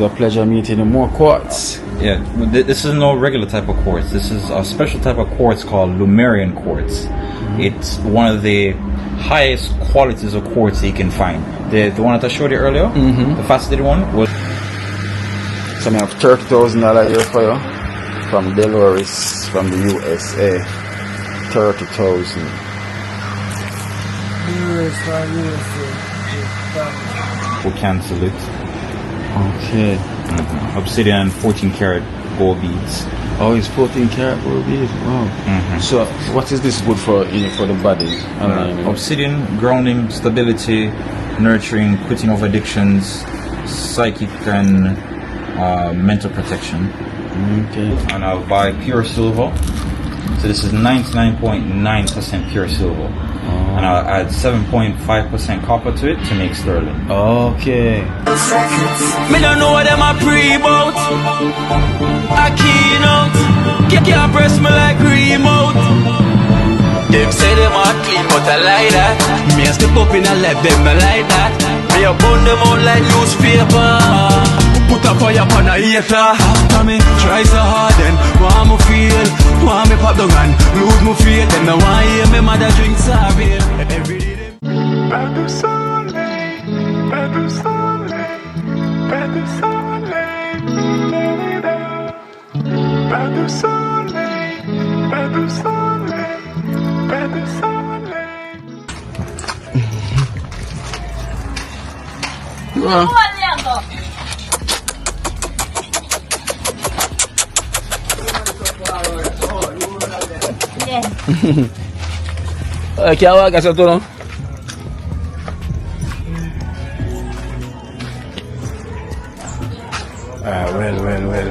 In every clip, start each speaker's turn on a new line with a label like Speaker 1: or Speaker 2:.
Speaker 1: It's a pleasure meeting you. More quartz.
Speaker 2: Yeah, this is no regular type of quartz. This is a special type of quartz called Lumerian quartz. It's one of the highest qualities of quartz you can find. The one that I showed you earlier, the faceted one, was.
Speaker 1: So I have $30,000 here for you from Dolores from the USA. 30,000.
Speaker 2: We'll cancel it.
Speaker 1: Okay.
Speaker 2: Obsidian 14 karat gold beads.
Speaker 1: Oh, it's 14 karat gold beads. Wow. So what is this good for? For the body?
Speaker 2: Obsidian, grounding, stability, nurturing, quitting of addictions, psychic and mental protection.
Speaker 1: Okay.
Speaker 2: And I'll buy pure silver. So this is 99.9% pure silver. And I'll add 7.5% copper to it to make sterling.
Speaker 1: Okay.
Speaker 3: Me don't know what them a pre-bout. I keynote. Can't press me like remote. Them say them a clean, but I like that. Me a step up in a left, them not like that. Me a burn them out like newspaper. Put a fire upon a hater. After me try so hard, then want me feel, want me pop down and lose me faith. Them no want hear me mother drink sorry. Every day them. Pas de soleil, pas de soleil, pas de soleil, pas de soleil, pas de soleil, pas de soleil.
Speaker 1: ¿Qué hago que hacer tú, no?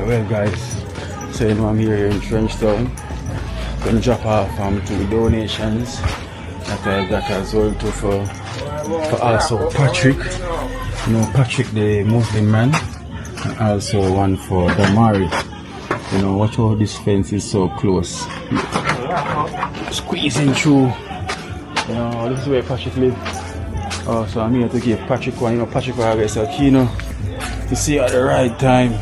Speaker 1: Well, guys. So I'm here in Gemstone. Gonna drop off 2 donations that I got as well too for also Patrick. Patrick the Muslim man, and also one for Damari. Watch how this fence is so close. Squeezing through. This is where Patrick lives. So I'm here to give Patrick one. Patrick will have a key to see at the right time.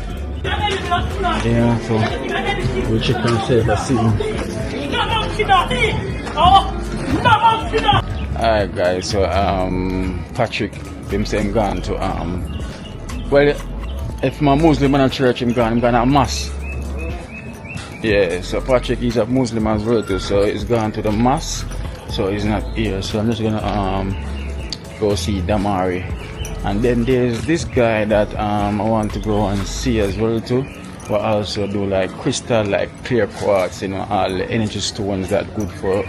Speaker 1: Yeah, so we'll check and see if I see him. Alright guys, so Patrick him gone to well, if my Muslim in a church I'm gone to mass. Yeah, so Patrick is a Muslim as well too, so he's gone to the mass, so he's not here. So I'm just gonna go see Damari, and then there's this guy that I want to go and see as well too, but also do like crystal, like clear quartz, all the energy stones that good for.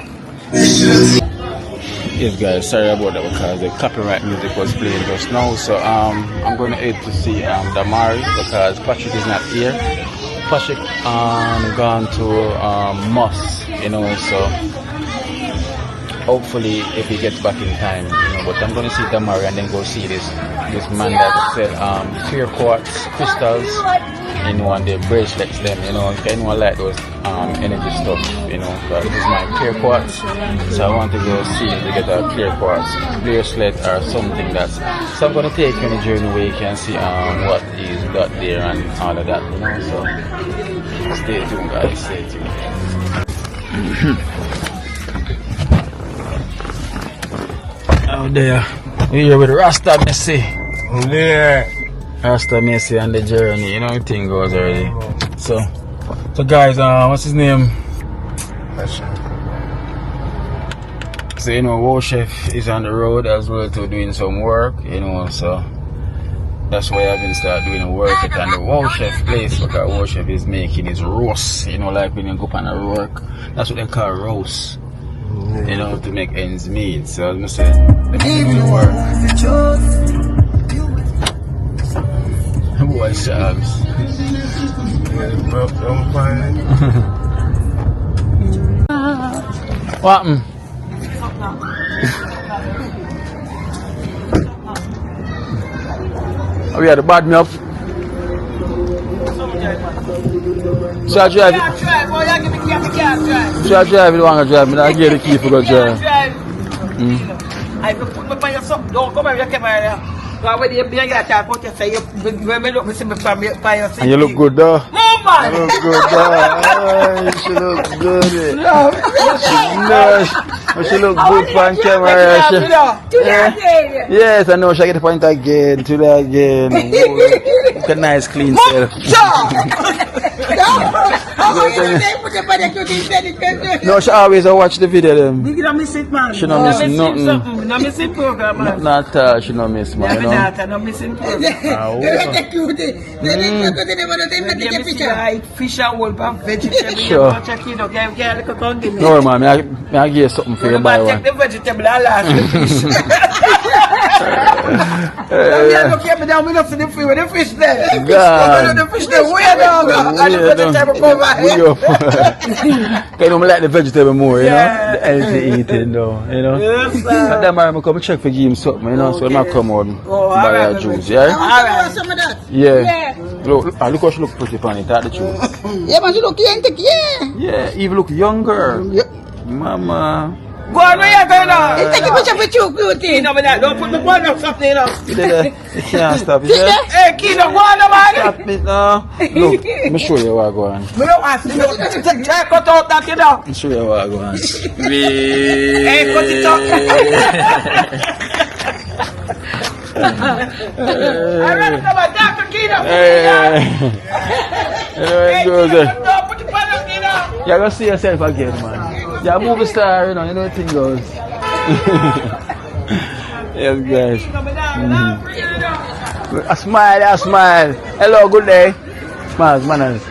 Speaker 1: Yes guys, sorry about that because the copyright music was playing just now, so I'm going to head to see Damari because Patrick is not here. Patrick gone to mosque, so hopefully if he gets back in time, but I'm gonna see Damari and then go see this man that said clear quartz crystals, and the bracelets them, if anyone like those energy stuff, but this is my clear quartz, so I want to go see to get a clear quartz bracelet or something so I'm gonna take you on a journey where you can see what he's got there and all of that, so stay tuned guys, stay tuned. Out there, we're here with Rasta Messi.
Speaker 4: Yeah.
Speaker 1: Rasta Messi and the journey, everything goes already. So guys, what's his name? So Wow Chef is on the road as well to doing some work, so that's why I've been start doing work at the Wow Chef place, because Wow Chef is making his roast, like when you go up on a work, that's what they call roast, to make ends meet. So I'm saying, let me do work. Boy, Shabs.
Speaker 4: I'm fine.
Speaker 1: What happened? Oh yeah, the bad me up. So I drive it. So I drive it, want to drive me. I get the key for go drive.
Speaker 3: I put my something, don't come here,
Speaker 4: Because when you get that, what you say, when we look, we see me from your fire.
Speaker 1: And you look good though.
Speaker 4: No, man!
Speaker 1: You look good though. She look good. No, she look good on camera. Yes, I know. She get the point again. Today again. Look a nice clean self. No, she always watch the video them.
Speaker 4: You don't miss it, man.
Speaker 1: She don't miss nothing.
Speaker 4: No missing program, man.
Speaker 1: Not she don't miss, man. You know.
Speaker 4: No missing program. Fish and wolf and vegetable.
Speaker 1: Sure. No, man. I give you something for you, buy one.
Speaker 4: Take the vegetable and last the fish. Look at me down, we don't see the fish with the fish there.
Speaker 1: God.
Speaker 4: The fish there, way down. And the vegetable come back.
Speaker 1: You know, I like the vegetable more, you know. The healthy eating, though, you know.
Speaker 4: Yes, sir.
Speaker 1: And then I come check for give him something, you know, so I might come out and buy a juice, yeah?
Speaker 4: Alright.
Speaker 5: Some of that.
Speaker 1: Yeah. Look how she look pretty on it, that's the truth.
Speaker 5: Yeah, man, she look young, yeah.
Speaker 1: Yeah, even look younger. Mama.
Speaker 4: Go on, where you going on?
Speaker 5: Take a picture with you,
Speaker 4: You
Speaker 5: cutie.
Speaker 4: know, don't put the bun up something, you know.
Speaker 1: You can't stop it, yeah?
Speaker 4: Hey, Kino, go on, man.
Speaker 1: Stop it now. Look, let me show you what I go on.
Speaker 4: We don't ask you. Try cut out that, you know.
Speaker 1: Let me show you what I go on.
Speaker 4: Hey, cut it out. I ready to my Dr. Kino.
Speaker 1: Hey,
Speaker 4: Hey,
Speaker 1: Kino,
Speaker 4: don't put the bun up, you know.
Speaker 1: you're gonna see yourself again, man. You're a movie star, you know the thing goes. Yes, guys. A smile. Hello, good day. Smiles, manners.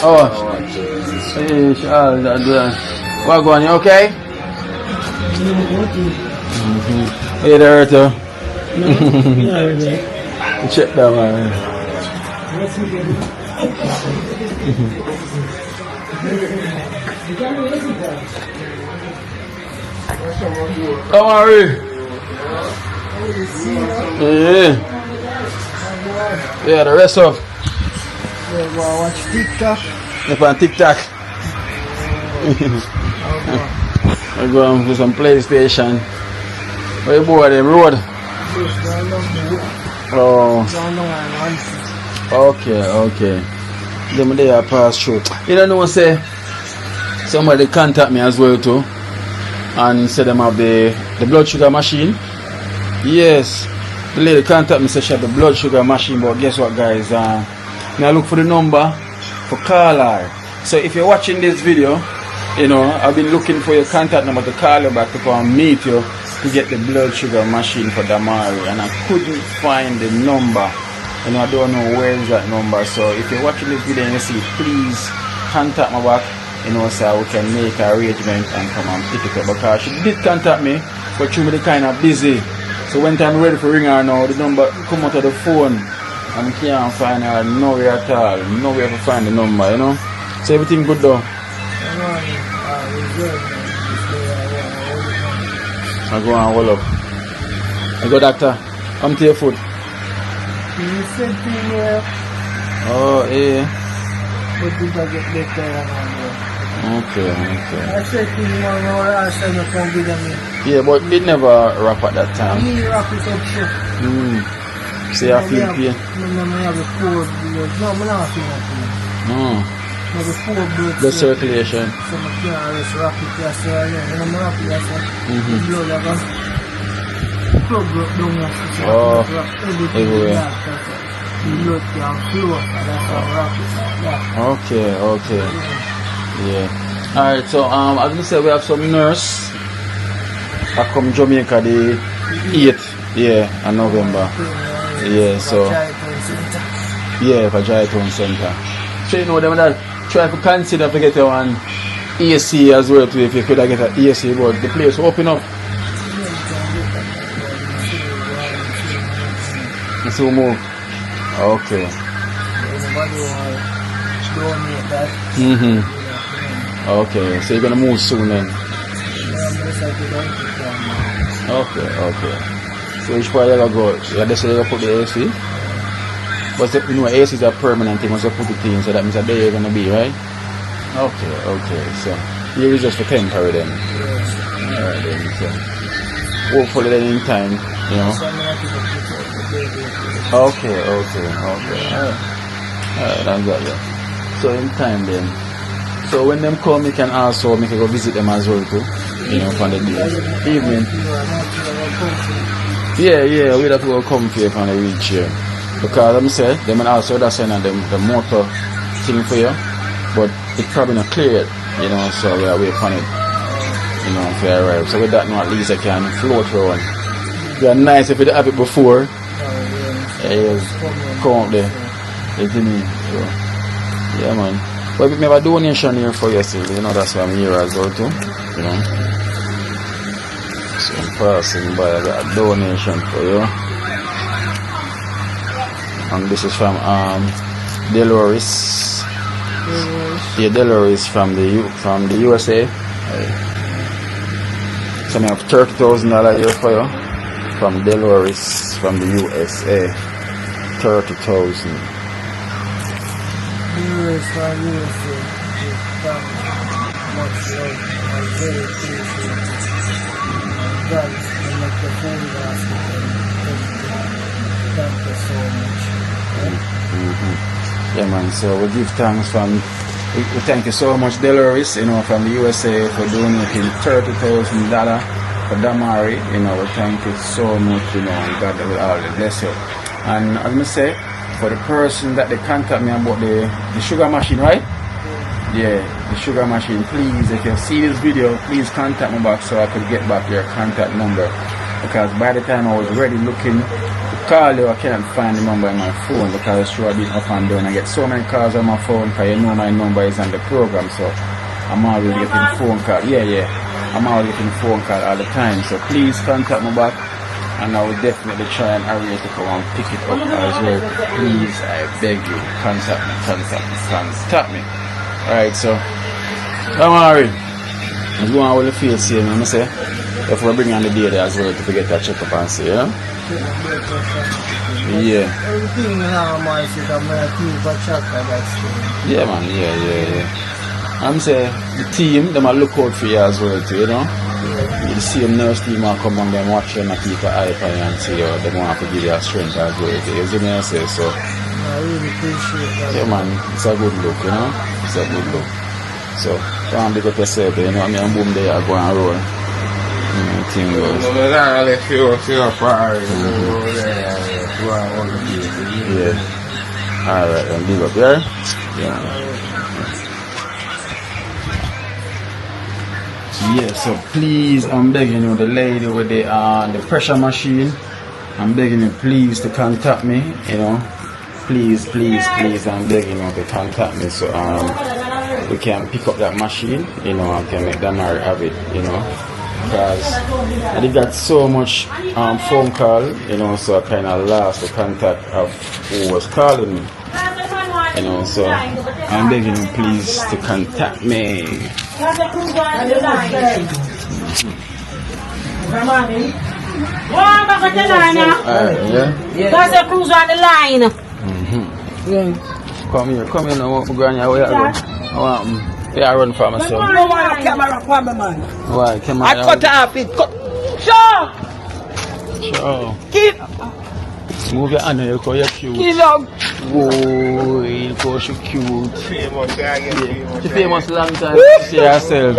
Speaker 1: Oh. Hey, what going on? You okay? Hey there, Arthur. Check that man. Come on, Ray. Yeah, the rest of.
Speaker 5: Watch TikTok.
Speaker 1: If on TikTok. I go on for some PlayStation. Where you board them road? Oh. Okay. Them day I pass through. You don't know, say somebody contact me as well too, and say them have the blood sugar machine. Yes, the lady contact me, say she have the blood sugar machine, but guess what, guys? Now look for the number for call her. So if you're watching this video, you know I've been looking for your contact number to call you back to come and meet you to get the blood sugar machine for Damari, and I couldn't find the number. And I don't know where is that number. So if you're watching this video and you see, please contact me back, you know, so we can make an arrangement and come and pick it up. Because she did contact me, but she was kind of busy. So when time ready for ring her now, the number come out of the phone and I can't find her nowhere at all. Nowhere to find the number, you know. So everything good though. I go and hold up. I go, doctor, come to your foot. Oh, yeah. Okay.
Speaker 5: I said to you, I said I can't give them.
Speaker 1: Yeah, but it never wrap at that time.
Speaker 5: He wrap it up, sure.
Speaker 1: See, I feel pain.
Speaker 5: I have a poor blood. No, I'm not feeling pain. I have a poor blood.
Speaker 1: The circulation.
Speaker 5: So I can't just wrap it there, so when I'm wrapping it, the blood I got plug broke down.
Speaker 1: Oh,
Speaker 5: everywhere. The blood can flow, and that's how I wrap it. Yeah.
Speaker 1: Okay. Yeah. Alright, so I was gonna say we have some nurse that come Jamaica the 8th, yeah, in November. Yeah, so yeah, for Jamaica Center. So you know them that try to consider to get one AC as well too, if you could get an AC, but the place open up. So move. Okay. Okay, so you're gonna move soon then. Okay. So which part you gotta go? You just gonna put the AC? But you know AC is a permanent thing, once you put it in, so that means that day you're gonna be, right? Okay. So You just for temporary then.
Speaker 5: Yes.
Speaker 1: Alright then. So hopefully then in time, you know.
Speaker 5: So I'm gonna keep up with the baby.
Speaker 1: Okay. Alright, I got you. So in time then. So when them come, you can also make you go visit them as well too. You know, for the day. Evening. Yeah, we'd have to go come here for the reach here. Because I'm saying, they might also that's the motor thing for you. But it's probably not clear, you know, so we are waiting on it. You know, if you arrive. So with that now at least I can float around. It'd be nice if you have it before. Come up there. You see me? So, yeah man. But we have a donation here for you still, you know, that's why I'm here as well too. You know. So I'm passing by, I got a donation for you. And this is from Dolores. Yeah, Dolores from the USA. So I have $30,000 here for you. From Dolores from the USA. 30,000.
Speaker 5: Viewers from USA, much love. I'm very appreciative. God, I like the phone basket and everything. Thank you so much.
Speaker 1: Yeah man, so we give thanks we thank you so much Dolores, you know, from the USA for donating $30,000 for Damari, you know, we thank you so much, you know, God will always bless you. And as I say, for the person that they contact me about the sugar machine, right? Yeah, the sugar machine, please, if you see this video, please contact me back so I could get back your contact number. Because by the time I was ready looking to call you, I can't find the number on my phone because it's true I've been up and down. I get so many calls on my phone because you know my number is on the program, so I'm always getting phone calls. Yeah, I'm always getting phone calls all the time. So please contact me back and I will definitely try and arrange to come and pick it up as well. Please, I beg you, contact me. Alright, so don't worry. I'm going on with the face here, I'm say. If we bring on the data as well to get that check up and see, yeah? Yeah.
Speaker 5: Everything normal, so I'm going to keep a check on that thing.
Speaker 1: Yeah, man, yeah. I'm saying the team, they might look out for you as well, too, you know? The same nurse team will come and them watch you and keep an eye on you and see you. They want to give you a strength as well, you see me I say, so.
Speaker 5: I really appreciate that.
Speaker 1: Yeah, man, it's a good look, you know? It's a good look. So, can't big up yourself, you know, me and boom there, I go and roll. Thing goes. Yeah. Alright, then big up, yeah? Yeah, so please, I'm begging you, the lady with the pressure machine, I'm begging you, please, to contact me, you know? Please, I'm begging you to contact me so we can pick up that machine, you know, and can make that marriage have it, you know? Because I did got so much phone call, you know, so I kind of lost the contact of who was calling me, you know, so I'm begging you please to contact me.
Speaker 6: There's a cruise on the line.
Speaker 1: Come here now, Grania, where you go? Yeah, I run for myself.
Speaker 4: No want a camera for me, man.
Speaker 1: Why? Camera?
Speaker 4: I cut off it.
Speaker 1: Sure.
Speaker 4: Keep.
Speaker 1: Move your hand here, because you're cute.
Speaker 4: Keep up.
Speaker 1: Whoa, because you're cute. She famous long time. See herself.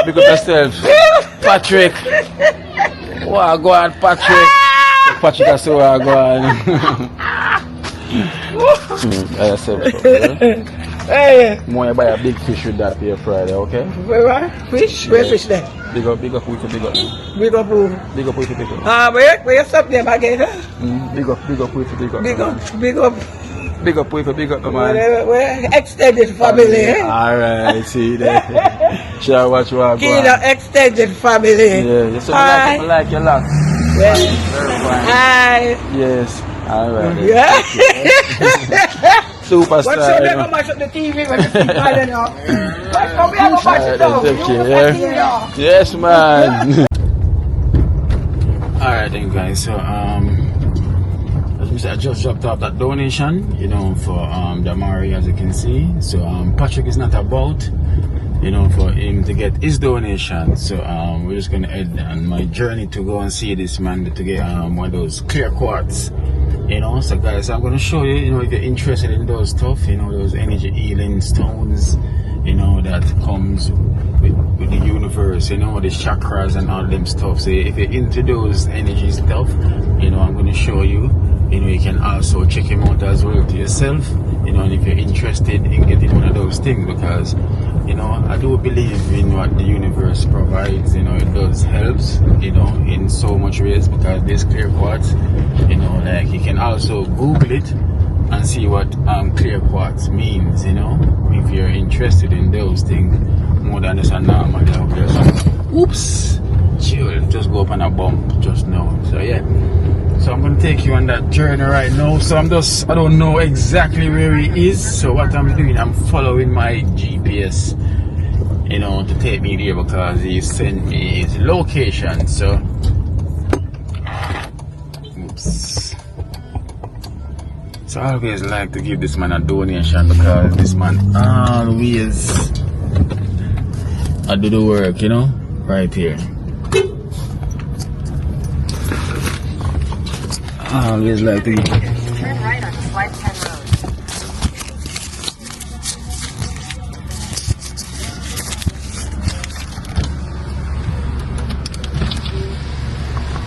Speaker 1: Pick up yourself. Patrick. Wow, go on, Patrick. Patrick, I saw her, go on.
Speaker 4: Hey.
Speaker 1: More you buy a big fish with that here Friday, okay?
Speaker 4: Where fish? Where fish there?
Speaker 1: Big up, big up.
Speaker 4: Big up who?
Speaker 1: Big up, big up.
Speaker 4: Where you stop there again?
Speaker 1: Big up.
Speaker 4: Big up.
Speaker 1: Big up, man.
Speaker 4: We're extended family, eh?
Speaker 1: Alright, see that. Shall watch what
Speaker 4: Kid of extended family.
Speaker 1: Yeah, you so like your lot.
Speaker 4: Yeah.
Speaker 1: Very fine.
Speaker 4: Hi.
Speaker 1: Yes. Alright.
Speaker 4: Yeah.
Speaker 1: Superstar.
Speaker 4: What's your name? Mash up the TV when you speak Thailand now. Let's come here and mash it down.
Speaker 1: Yes, man. Alright then guys, so as we said, I just dropped off that donation, you know, for Damari, as you can see. So Patrick is not about, you know, for him to get his donation. So we're just gonna head on my journey to go and see this man to get one of those clear quartz. You know, so guys, I'm gonna show you, you know, if you're interested in those stuff, you know, those energy healing stones, you know, that comes with the universe, you know, the chakras and all them stuff. So if you're into those energy stuff, you know, I'm gonna show you. You know, you can also check him out as well to yourself, you know, and if you're interested in getting one of those things, because, you know, I do believe in what the universe provides. You know, it does helps, you know, in so much ways, because this clear quartz, you know, like you can also Google it and see what clear quartz means, you know, if you're interested in those things more than just a normal. Oops, chill, just go up on a bump just now. So yeah. So I'm gonna take you on that journey right now. So I don't know exactly where he is. So what I'm doing, I'm following my GPS, you know, to take me there, because he sent me his location. So, oops. So I always like to give this man a donation, because this man always I do the work, you know, right here. I always like to
Speaker 6: turn right on Swipe 10 Road.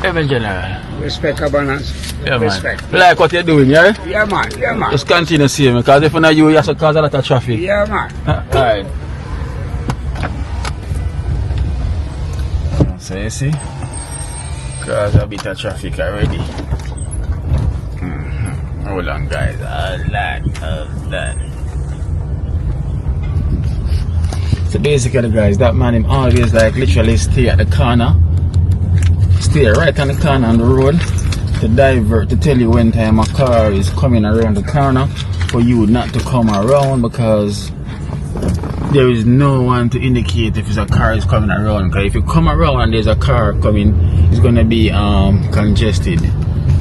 Speaker 1: Even general.
Speaker 5: Respect abundance.
Speaker 1: Yeah,
Speaker 5: Respect.
Speaker 1: man. Like what you're doing, yeah?
Speaker 5: Yeah, man. Yeah, man.
Speaker 1: Just continue seeing me, because if not you have to cause a lot of traffic.
Speaker 5: Yeah, man.
Speaker 1: Alright. So you see? Cause a bit of traffic already. Hold on, guys. Hold on. So basically, guys, that man him always like literally stay at the corner. Stay right on the corner on the road to divert, to tell you when time a car is coming around the corner for you not to come around, because there is no one to indicate if it's a car is coming around. Because if you come around and there's a car coming, it's gonna be congested.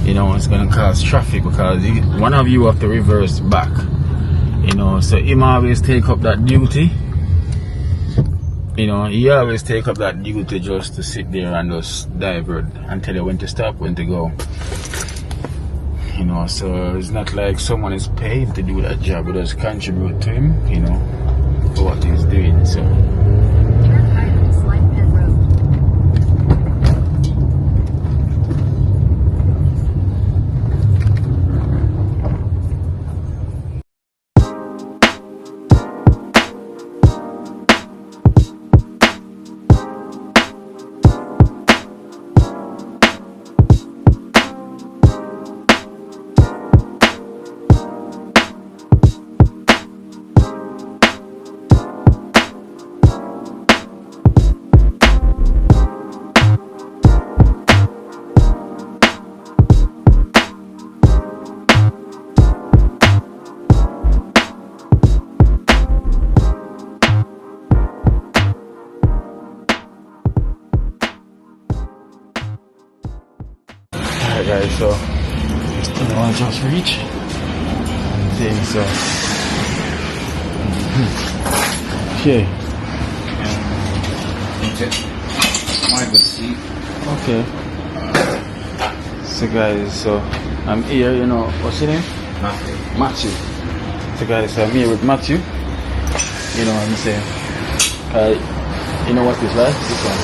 Speaker 1: You know, it's gonna cause traffic, because one of you have to reverse back. You know, so him always take up that duty. You know, he always take up that duty just to sit there and just divert and tell you when to stop, when to go. You know, so it's not like someone is paid to do that job, but just contribute to him, you know, for what he's doing. So
Speaker 6: Turn right on Swipe 10 Road.
Speaker 1: alright, guys, so you know, I just reach thing, so okay.
Speaker 2: My good seat.
Speaker 1: Okay. So guys, so I'm here, you know, what's your name? Matthew. So guys, so I'm here with Matthew. You know what I'm saying? You know what this like? This one?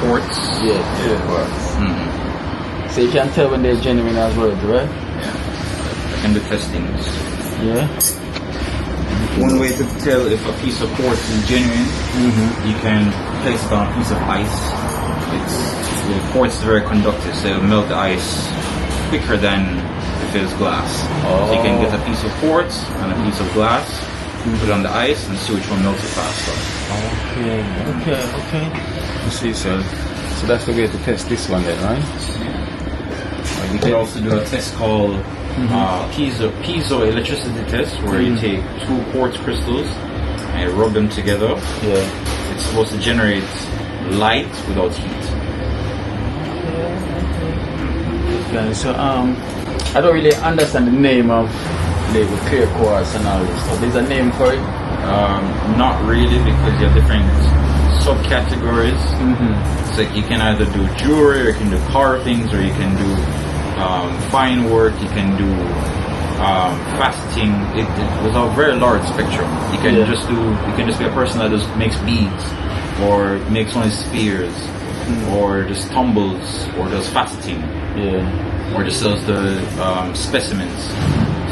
Speaker 2: Quartz.
Speaker 1: Yeah, quartz.
Speaker 2: Mm-hmm.
Speaker 1: So you can tell when they're genuine as well, right?
Speaker 2: Yeah. And the testings.
Speaker 1: Yeah.
Speaker 2: One way to tell if a piece of quartz is genuine, you can place it on a piece of ice. The quartz is very conductive, so it'll melt the ice quicker than if it was glass. So you can get a piece of quartz and a piece of glass, put it on the ice, and see which one melts it faster.
Speaker 1: Okay. You see, so that's the way to test this one then, right?
Speaker 2: You can also do a test called piezo electricity test, where you take 2 quartz crystals and you rub them together.
Speaker 1: Yeah.
Speaker 2: It's supposed to generate light without heat.
Speaker 1: Okay, so I don't really understand the name of label clear quartz and all this stuff. There's a name for it.
Speaker 2: Not really, because you have different subcategories. So you can either do jewelry, or you can do carvings, or you can do fine work, you can do faceting. It was a very large spectrum. You can just be a person that just makes beads, or makes only spears, or just tumbles, or does faceting, or just sells the specimens.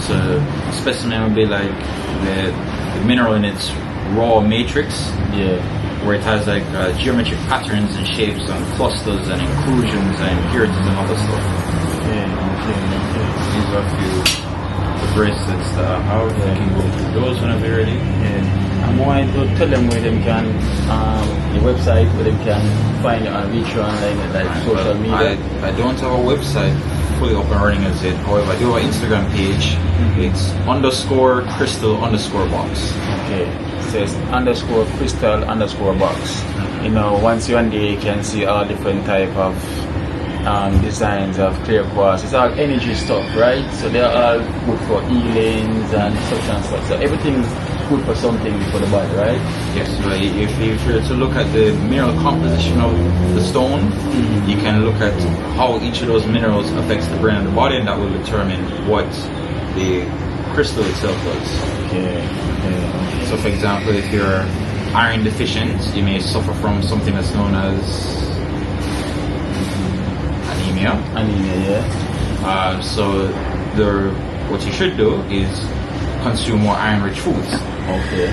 Speaker 2: So a specimen would be like the mineral in its raw matrix, where it has like geometric patterns and shapes and clusters and inclusions and impurities and other stuff. These are a few the bracelets that I have. You can go through those whenever you're ready.
Speaker 1: I'm going to tell them where they can, your website, where they can find you and reach you online, like social media.
Speaker 2: I don't have a website fully up and running as yet. However, I do have an Instagram page. It's _crystal_box.
Speaker 1: Okay. It says _crystal_box. You know, once you're on there, you can see all different type of designs of clear quartz. It's all energy stuff, right? So they're all good for healings and such and such. So everything's good for something for the body, right?
Speaker 2: Yes. So if you were to look at the mineral composition of the stone, you can look at how each of those minerals affects the brain and the body, and that will determine what the crystal itself does.
Speaker 1: Okay.
Speaker 2: So, for example, if you're iron deficient, you may suffer from something that's known as anemia. So what you should do is consume more iron-rich foods.
Speaker 1: Okay.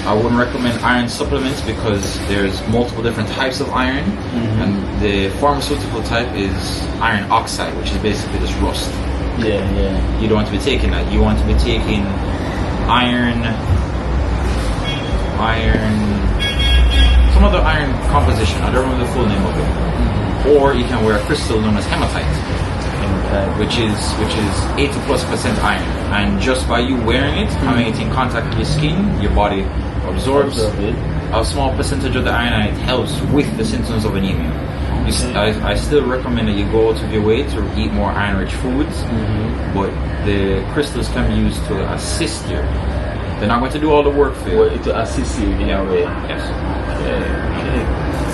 Speaker 2: I wouldn't recommend iron supplements because there's multiple different types of iron, and the pharmaceutical type is iron oxide, which is basically just rust. You don't want to be taking that. You want to be taking some other iron composition. I don't remember the full name of it. Or you can wear a crystal known as hematite, which is 80+% iron. And just by you wearing it, having it in contact with your skin, your body absorbs a small percentage of the iron, and it helps with the symptoms of anemia. I still recommend that you go out of your way to eat more iron-rich foods, but the crystals can be used to assist you. They're not going to do all the work for you.
Speaker 1: Well, to assist you in a way.
Speaker 2: Yes.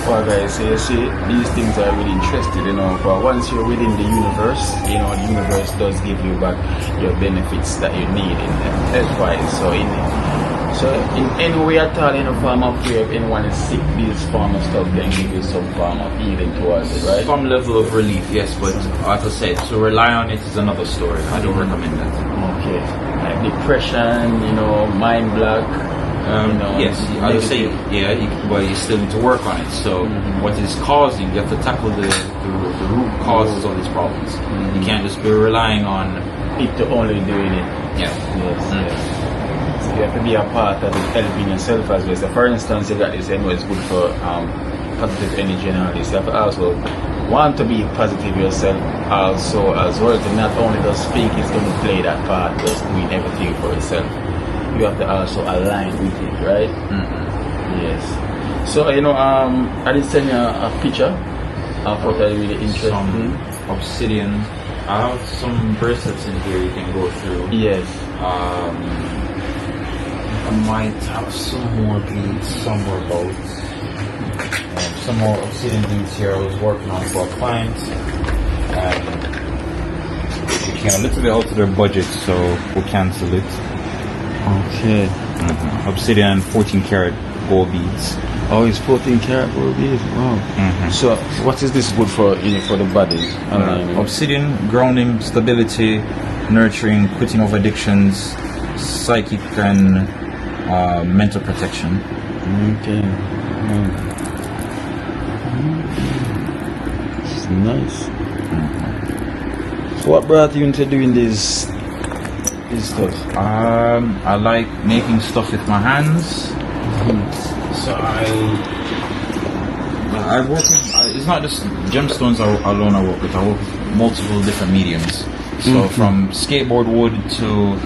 Speaker 1: Well, guys, so you see, these things are really interesting, you know, but once you're within the universe, you know, the universe does give you back your benefits that you need in health-wise. So in any way at all, in a form of way, if anyone is sick, this form of stuff can give you some form of healing towards it, right?
Speaker 2: Some level of relief, yes, but as I said, to rely on it is another story. I don't recommend that.
Speaker 1: Okay. Like depression, you know, mind block.
Speaker 2: Yes, I would say, but you still need to work on it. So what is causing, you have to tackle the root causes of these problems. You can't just be relying on
Speaker 1: it to only doing it.
Speaker 2: Yes.
Speaker 1: So you have to be a part of it, helping yourself as well. So for instance, you got this, it's good for positive energy and all this. You have to also want to be positive yourself also as well. To not only just speak, it's going to play that part, just doing everything for yourself. You have to also align with it, right? Yes. So, you know, I did send you a picture. I thought that really interesting.
Speaker 2: Some obsidian. I have some bracelets in here you can go through.
Speaker 1: Yes.
Speaker 2: I might have some more beads somewhere about. Some more obsidian beads here I was working on for a client. We came a little bit out of their budget, so we'll cancel it.
Speaker 1: Okay.
Speaker 2: Obsidian 14 karat gold beads.
Speaker 1: Oh, it's 14 karat gold beads. Wow. So, what is this good for? You know, for the body?
Speaker 2: Obsidian, grounding, stability, nurturing, quitting of addictions, psychic and mental protection.
Speaker 1: Okay. It's nice. So, what brought you into doing this stuff?
Speaker 2: I like making stuff with my hands. So I work with, it's not just gemstones alone I work with. I work with multiple different mediums. So from skateboard wood to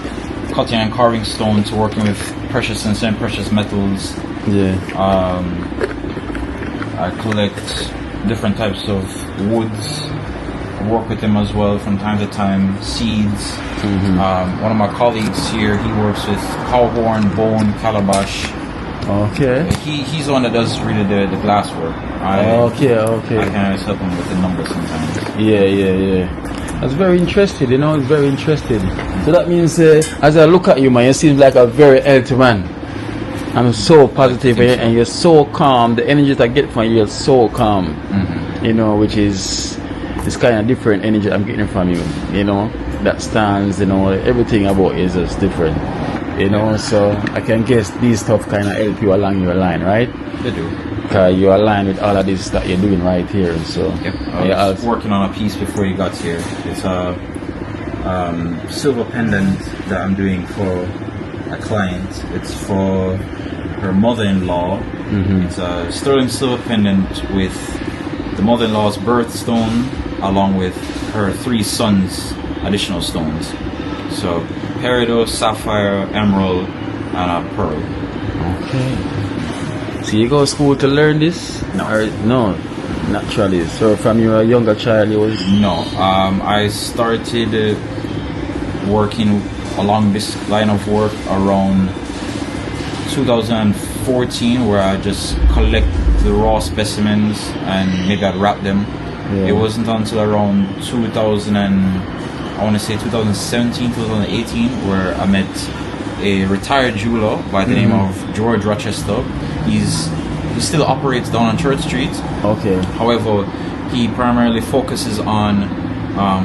Speaker 2: cutting and carving stone to working with precious and semi-precious metals. I collect different types of woods, work with them as well from time to time. Seeds. One of my colleagues here, he works with cow horn, bone, calabash.
Speaker 1: Okay.
Speaker 2: He's the one that does really the glass work.
Speaker 1: Okay.
Speaker 2: I can just help him with the numbers sometimes.
Speaker 1: Yeah. That's very interesting, you know, it's very interesting. So that means, as I look at you, man, you seem like a very healthy man. I'm so positive and you're so calm. The energy that I get from you, you're so calm. You know, which is kind of different energy I'm getting from you, you know. That stands, you know, everything about you is just different. You know, so I can guess these stuff kind of help you along your line, right?
Speaker 2: They do.
Speaker 1: Because you're aligned with all of this that you're doing right here. So
Speaker 2: yep. I was working on a piece before you got here. It's a silver pendant that I'm doing for a client. It's for her mother-in-law. It's a sterling silver pendant with the mother-in-law's birthstone along with her 3 sons' additional stones. So peridot, sapphire, emerald, and a pearl.
Speaker 1: Okay. So you go to school to learn this?
Speaker 2: No.
Speaker 1: Or, no, naturally. So from you were a younger child, you was...
Speaker 2: No. I started working along this line of work around 2014, where I just collect the raw specimens and maybe I'd wrap them.
Speaker 1: Yeah.
Speaker 2: It wasn't until around 2017, 2018, where I met a retired jeweler by the name of George Rochester. He still operates down on Church Street.
Speaker 1: Okay.
Speaker 2: However, he primarily focuses on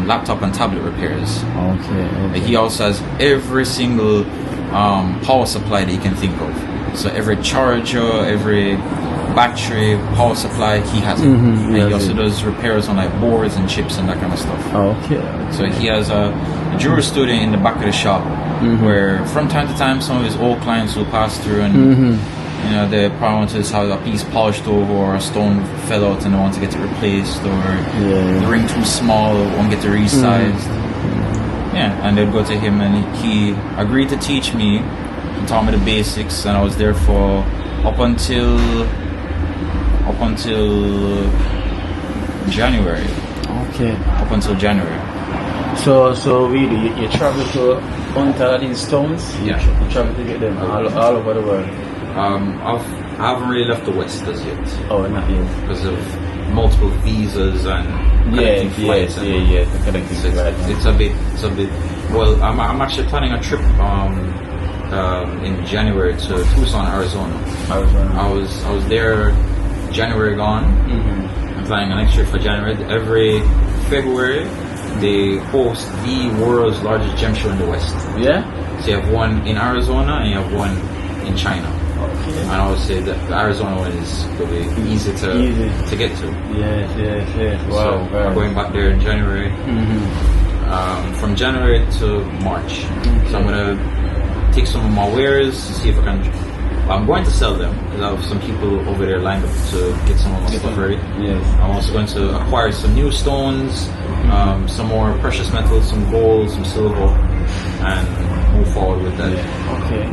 Speaker 2: laptop and tablet repairs.
Speaker 1: Okay.
Speaker 2: He also has every single power supply that you can think of. So every charger, every battery, power supply, he has it. And he also does repairs on like boards and chips and that kind of stuff.
Speaker 1: Okay.
Speaker 2: So he has a jewelry studio in the back of the shop where from time to time some of his old clients will pass through and you know, they probably want to just have a piece polished over or a stone fell out and they want to get it replaced, or the ring too small, won't get it resized. Yeah, and they'd go to him and he agreed to teach me and taught me the basics, and I was there for up until January.
Speaker 1: Okay.
Speaker 2: Up until January.
Speaker 1: So really, you travel to hunt all these stones?
Speaker 2: Yeah.
Speaker 1: You travel to get them all over the world?
Speaker 2: I haven't really left the West as yet.
Speaker 1: Oh, not yet.
Speaker 2: Because of multiple visas and connecting flights.
Speaker 1: The connecting flights.
Speaker 2: It's a bit. Well, I'm actually planning a trip in January to Tucson, Arizona. I was there January gone. I'm planning an next trip for January. Every February they host the world's largest gem show in the West.
Speaker 1: Yeah?
Speaker 2: So you have one in Arizona and you have one in China.
Speaker 1: Okay.
Speaker 2: And I would say that the Arizona one is going to be easy to get to.
Speaker 1: Yes. Wow.
Speaker 2: So I'm going back there in January. From January to March. So I'm going to take some of my wares, see if I can. I'm going to sell them because I have some people over there lined up to get some of my stuff ready.
Speaker 1: Yes.
Speaker 2: I'm also going to acquire some new stones, some more precious metals, some gold, some silver, and move forward with that.
Speaker 1: Yeah. Okay.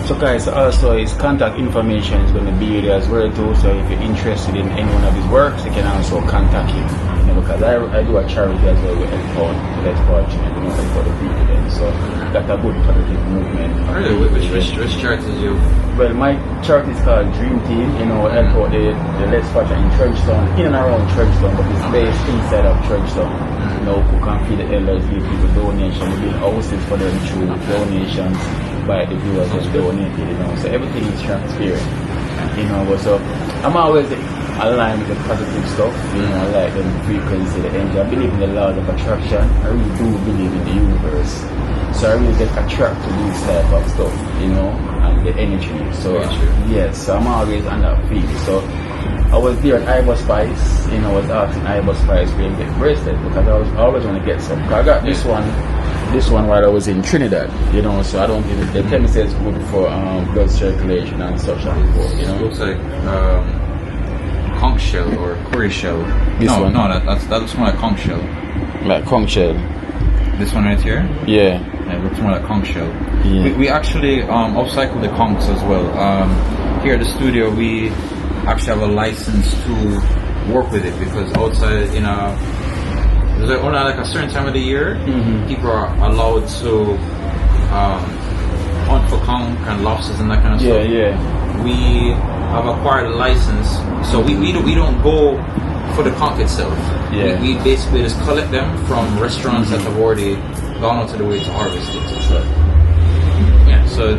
Speaker 1: So guys, also his contact information is going to be there as well too. So if you're interested in any one of his works, you can also contact him. You know, because I do a charity as well with help out the less fortunate, you know, help out the people then. So that's a good positive movement.
Speaker 2: Really? Which charities you?
Speaker 1: Well, my charity is called Dream Team. You know, help out the less fortunate in Trenchtown, in and around Trenchtown, but it's based inside of Trenchtown. You know, who can feed the elders, give people donations, we build houses for them through donations by the viewers just donated, you know. So everything is transparent. You know, so I'm always aligned with the positive stuff, you know, like the frequency, the energy. I believe in the laws of attraction. I really do believe in the universe. So I really get attracted to this type of stuff, you know, and the energy. So yes, so I'm always on that field. So I was there at Iowa Spice, you know, I was asking Iowa Spice where to get bracelet because I always want to get some. I got this one while I was in Trinidad, you know, so I don't think they tell me it's good for blood circulation and such and forth, you know.
Speaker 2: It looks like conch shell or curry shell.
Speaker 1: This one?
Speaker 2: No, that looks more like conch shell.
Speaker 1: Like conch shell.
Speaker 2: This one right here?
Speaker 1: Yeah.
Speaker 2: It looks more like conch shell.
Speaker 1: Yeah.
Speaker 2: We actually upcycle the conchs as well. Here at the studio we actually have a license to work with it because outside in a There's like only like a certain time of the year
Speaker 1: Mm-hmm.
Speaker 2: people are allowed to hunt for conch and lobsters and that kind of
Speaker 1: Yeah,
Speaker 2: stuff.
Speaker 1: yeah.
Speaker 2: We have acquired a license, so we don't go for the conch itself.
Speaker 1: Yeah.
Speaker 2: We basically just collect them from restaurants that have already gone out to the way to harvest it. Yeah, so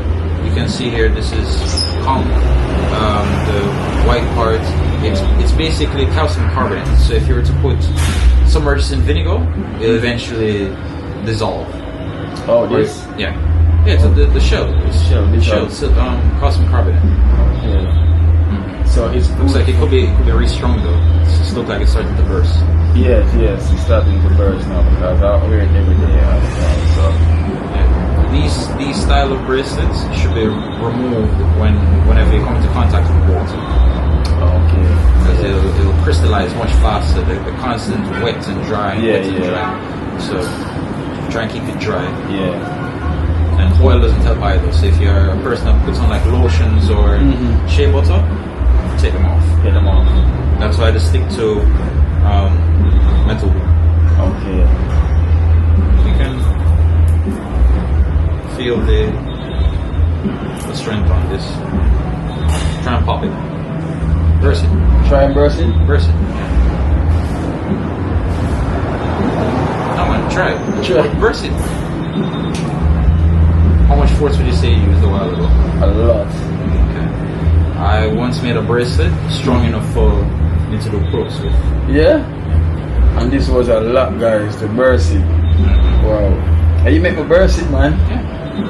Speaker 2: you can see here this is conch, the white part. It's basically calcium carbonate. So if you were to put submerge this in vinegar, it'll eventually dissolve.
Speaker 1: Oh, this?
Speaker 2: Yeah. Yeah, so the shell. The shell, calcium carbonate.
Speaker 1: Yeah. So it's
Speaker 2: Looks like it could be very strong though. It just looks like it's starting to burst.
Speaker 1: Yes, it's starting to burst now because I wear it every day all the time. So
Speaker 2: Yeah. These style of bracelets should be removed whenever you come into contact with water.
Speaker 1: okay.
Speaker 2: Because it'll crystallize much faster. The constant wet and dry, wet and dry. So try and keep it dry.
Speaker 1: Yeah.
Speaker 2: And oil doesn't help either. So if you're a person that puts on like lotions or shea butter, take them off.
Speaker 1: Get them off.
Speaker 2: That's why I just stick to metal wool.
Speaker 1: Okay.
Speaker 2: You can feel the strength on this. Try and pop it. Burst it.
Speaker 1: Try and burst it.
Speaker 2: Burst it. Yeah. No man, try it.
Speaker 1: Try.
Speaker 2: Burst it. How much force would you say you used a while ago?
Speaker 1: A lot.
Speaker 2: Okay. I once made a bracelet strong enough for me to do quilts with.
Speaker 1: Yeah? And this was a lot, guys, to burst it. Wow. And you make me burst it, man.
Speaker 2: Yeah.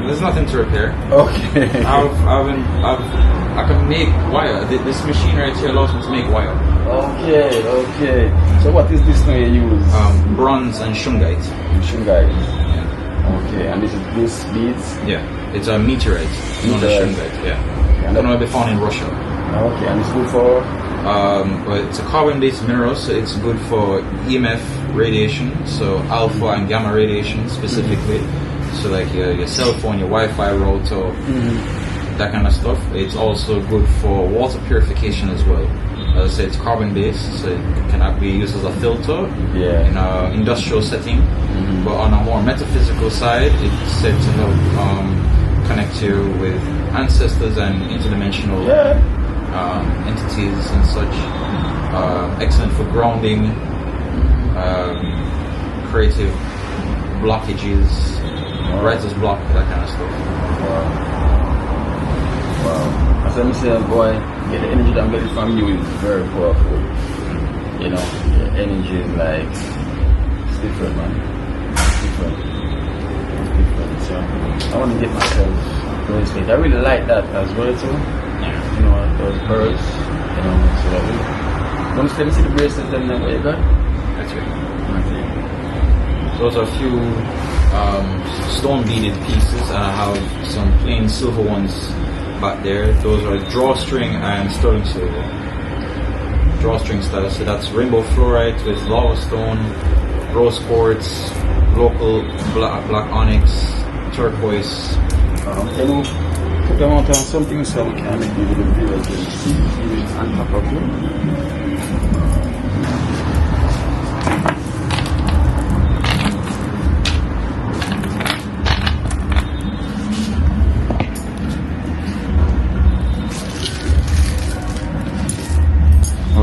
Speaker 2: There's nothing to repair.
Speaker 1: Okay.
Speaker 2: I can make wire. This machine right here allows me to make wire.
Speaker 1: Okay. So what is this now you use?
Speaker 2: Bronze and shungite.
Speaker 1: Shungite.
Speaker 2: Yeah.
Speaker 1: Okay, and this beads?
Speaker 2: Yeah. It's a meteorite. Not a
Speaker 1: Meteorite.
Speaker 2: shungite. Yeah.
Speaker 1: And
Speaker 2: Can only be found in Russia.
Speaker 1: Okay, and it's good for?
Speaker 2: But it's a carbon-based mineral, so it's good for EMF radiation, so alpha and gamma radiation specifically. So like your cell phone, your Wi-Fi router, that kind of stuff. It's also good for water purification as well. As I said, it's carbon-based, so it cannot be used as a filter in an industrial setting. But on a more metaphysical side, it's said to help connect you with ancestors and interdimensional entities and such. Excellent for grounding, creative blockages, writer's block, that kind of stuff.
Speaker 1: Wow. As I'm saying, boy, get the energy that I'm getting from you is very powerful. You know, the energy is like, it's different, man. It's different. So, I want to get myself those things. I really like that as well, too. You know, those birds, you know, so that we. Want to see the bracelet and then what you got?
Speaker 2: That's right.
Speaker 1: Okay.
Speaker 2: Those are a few stone beaded pieces, and I have some plain silver ones back there. Those are drawstring and sterling silver. Drawstring style, so that's rainbow fluorite with lava stone, rose quartz, local black onyx, turquoise.
Speaker 1: Can you put them out on something so we can make the viewers see it on top of you?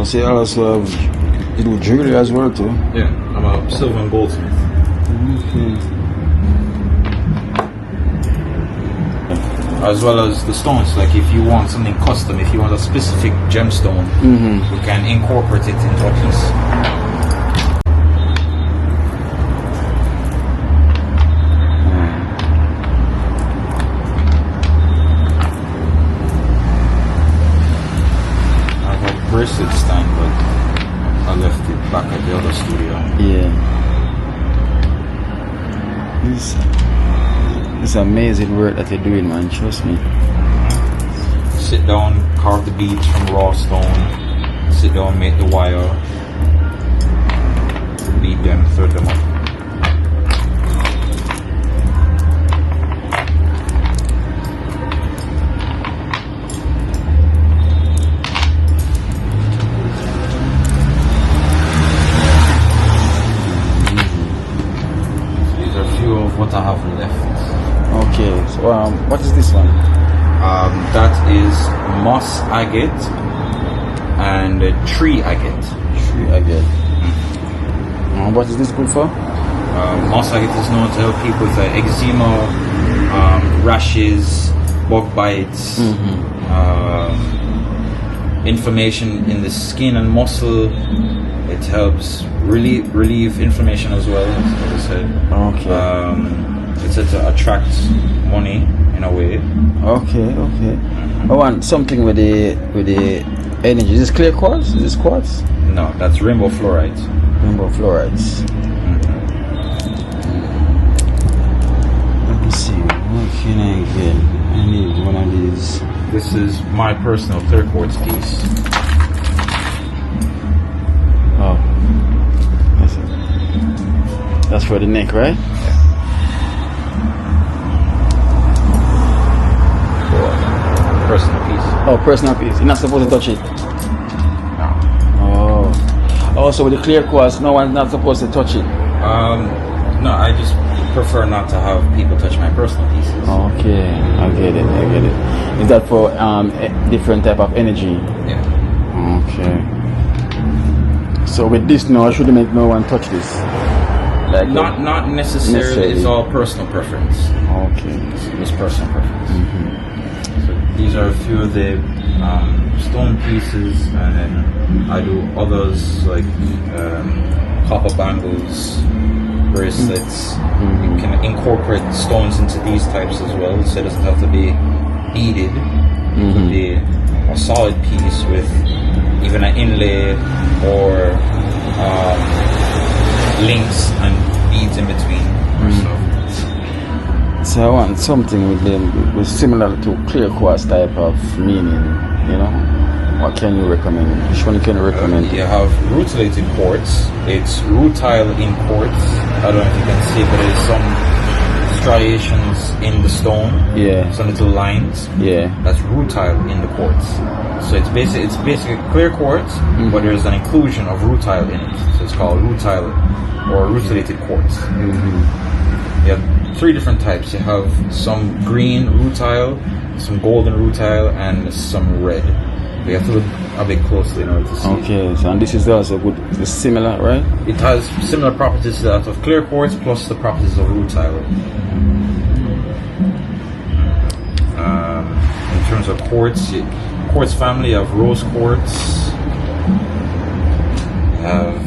Speaker 1: See, I also have, you do jewelry as well too.
Speaker 2: Yeah, I'm a silver and goldsmith. As well as the stones, like if you want something custom, if you want a specific gemstone, we can incorporate it into a piece. Bracelet stand, but I left it back at the other studio.
Speaker 1: Yeah. It's amazing work that you're doing, man. Trust me.
Speaker 2: Sit down, carve the beads from raw stone. Sit down, make the wire. Beat them, thread them up. what I have left.
Speaker 1: Okay, so what is this one?
Speaker 2: That is moss agate and tree agate.
Speaker 1: Tree agate. What is this good for?
Speaker 2: Moss agate is known to help people with eczema, rashes, bug bites, inflammation in the skin and muscle. It helps relieve inflammation as well, as I said.
Speaker 1: Okay.
Speaker 2: It's to attract money in a way.
Speaker 1: Okay. I want something with the energy. Is this clear quartz? Is this quartz?
Speaker 2: No, that's rainbow fluorite.
Speaker 1: Rainbow fluorides. Let me see. What can I get? I need one of these.
Speaker 2: This is my personal clear quartz piece.
Speaker 1: Oh, that's for the neck, right?
Speaker 2: Personal piece.
Speaker 1: Oh, personal piece. You're not supposed to touch it. Oh, so with the clear quartz, no one's not supposed to touch it.
Speaker 2: No, I just prefer not to have people touch my personal pieces.
Speaker 1: Okay, I get it. Is that for different type of energy?
Speaker 2: Yeah.
Speaker 1: Okay. So with this now, I should make no one touch this. Like
Speaker 2: Not necessarily. It's all personal preference.
Speaker 1: Okay.
Speaker 2: It's personal preference. So these are a few of the stone pieces, and then I do others like copper bangles, bracelets. You can incorporate stones into these types as well, so it doesn't have to be beaded. It could be a solid piece with even an inlay or links and beads in between.
Speaker 1: So I want something with similar to clear quartz type of meaning, you know. What can you recommend? Which one can you recommend?
Speaker 2: You have rutilated quartz. It's rutile in quartz. I don't know if you can see, but there's some striations in the stone.
Speaker 1: Yeah.
Speaker 2: Some little lines.
Speaker 1: Yeah.
Speaker 2: That's rutile in the quartz. So it's basically clear quartz, but there's an inclusion of rutile in it. So it's called rutile or rutilated quartz. You have 3 different types. You have some green rutile, some golden rutile, and some red. You have to look a bit closely in order to see.
Speaker 1: Okay, so and this is also good. It's similar, right?
Speaker 2: It has similar properties to that of clear quartz plus the properties of rutile. In terms of quartz family, you have rose quartz, you have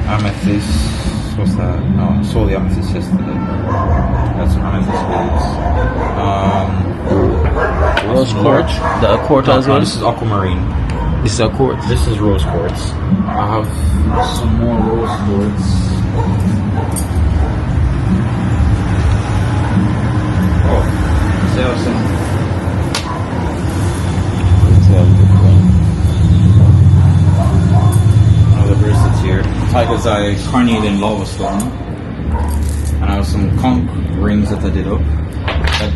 Speaker 2: amethyst. What's that? No, solely amethyst yesterday. That's some amethyst beads.
Speaker 1: Rose quartz. The quartz as well.
Speaker 2: This is aquamarine.
Speaker 1: This is a quartz.
Speaker 2: This is rose quartz. I have some more rose quartz. Oh, see some. Another bracelets here. Tiger's eye carnelian lava stone. And I have some conch rings that I did up. Like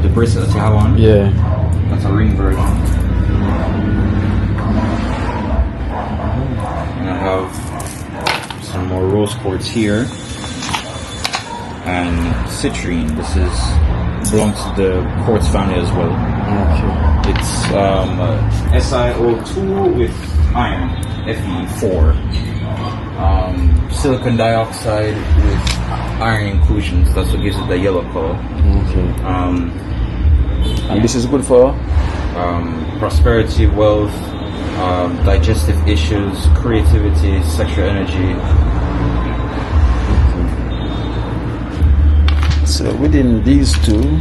Speaker 2: the bracelet that you have on.
Speaker 1: Yeah.
Speaker 2: That's a ring version. And I have some more rose quartz here. And citrine. This belongs to the quartz family as well.
Speaker 1: Okay.
Speaker 2: It's SiO2 with iron, Fe4. Silicon dioxide with iron inclusions. That's what gives it the yellow color.
Speaker 1: Okay. And this is good for
Speaker 2: prosperity, wealth, digestive issues, creativity, sexual energy.
Speaker 1: So within these two,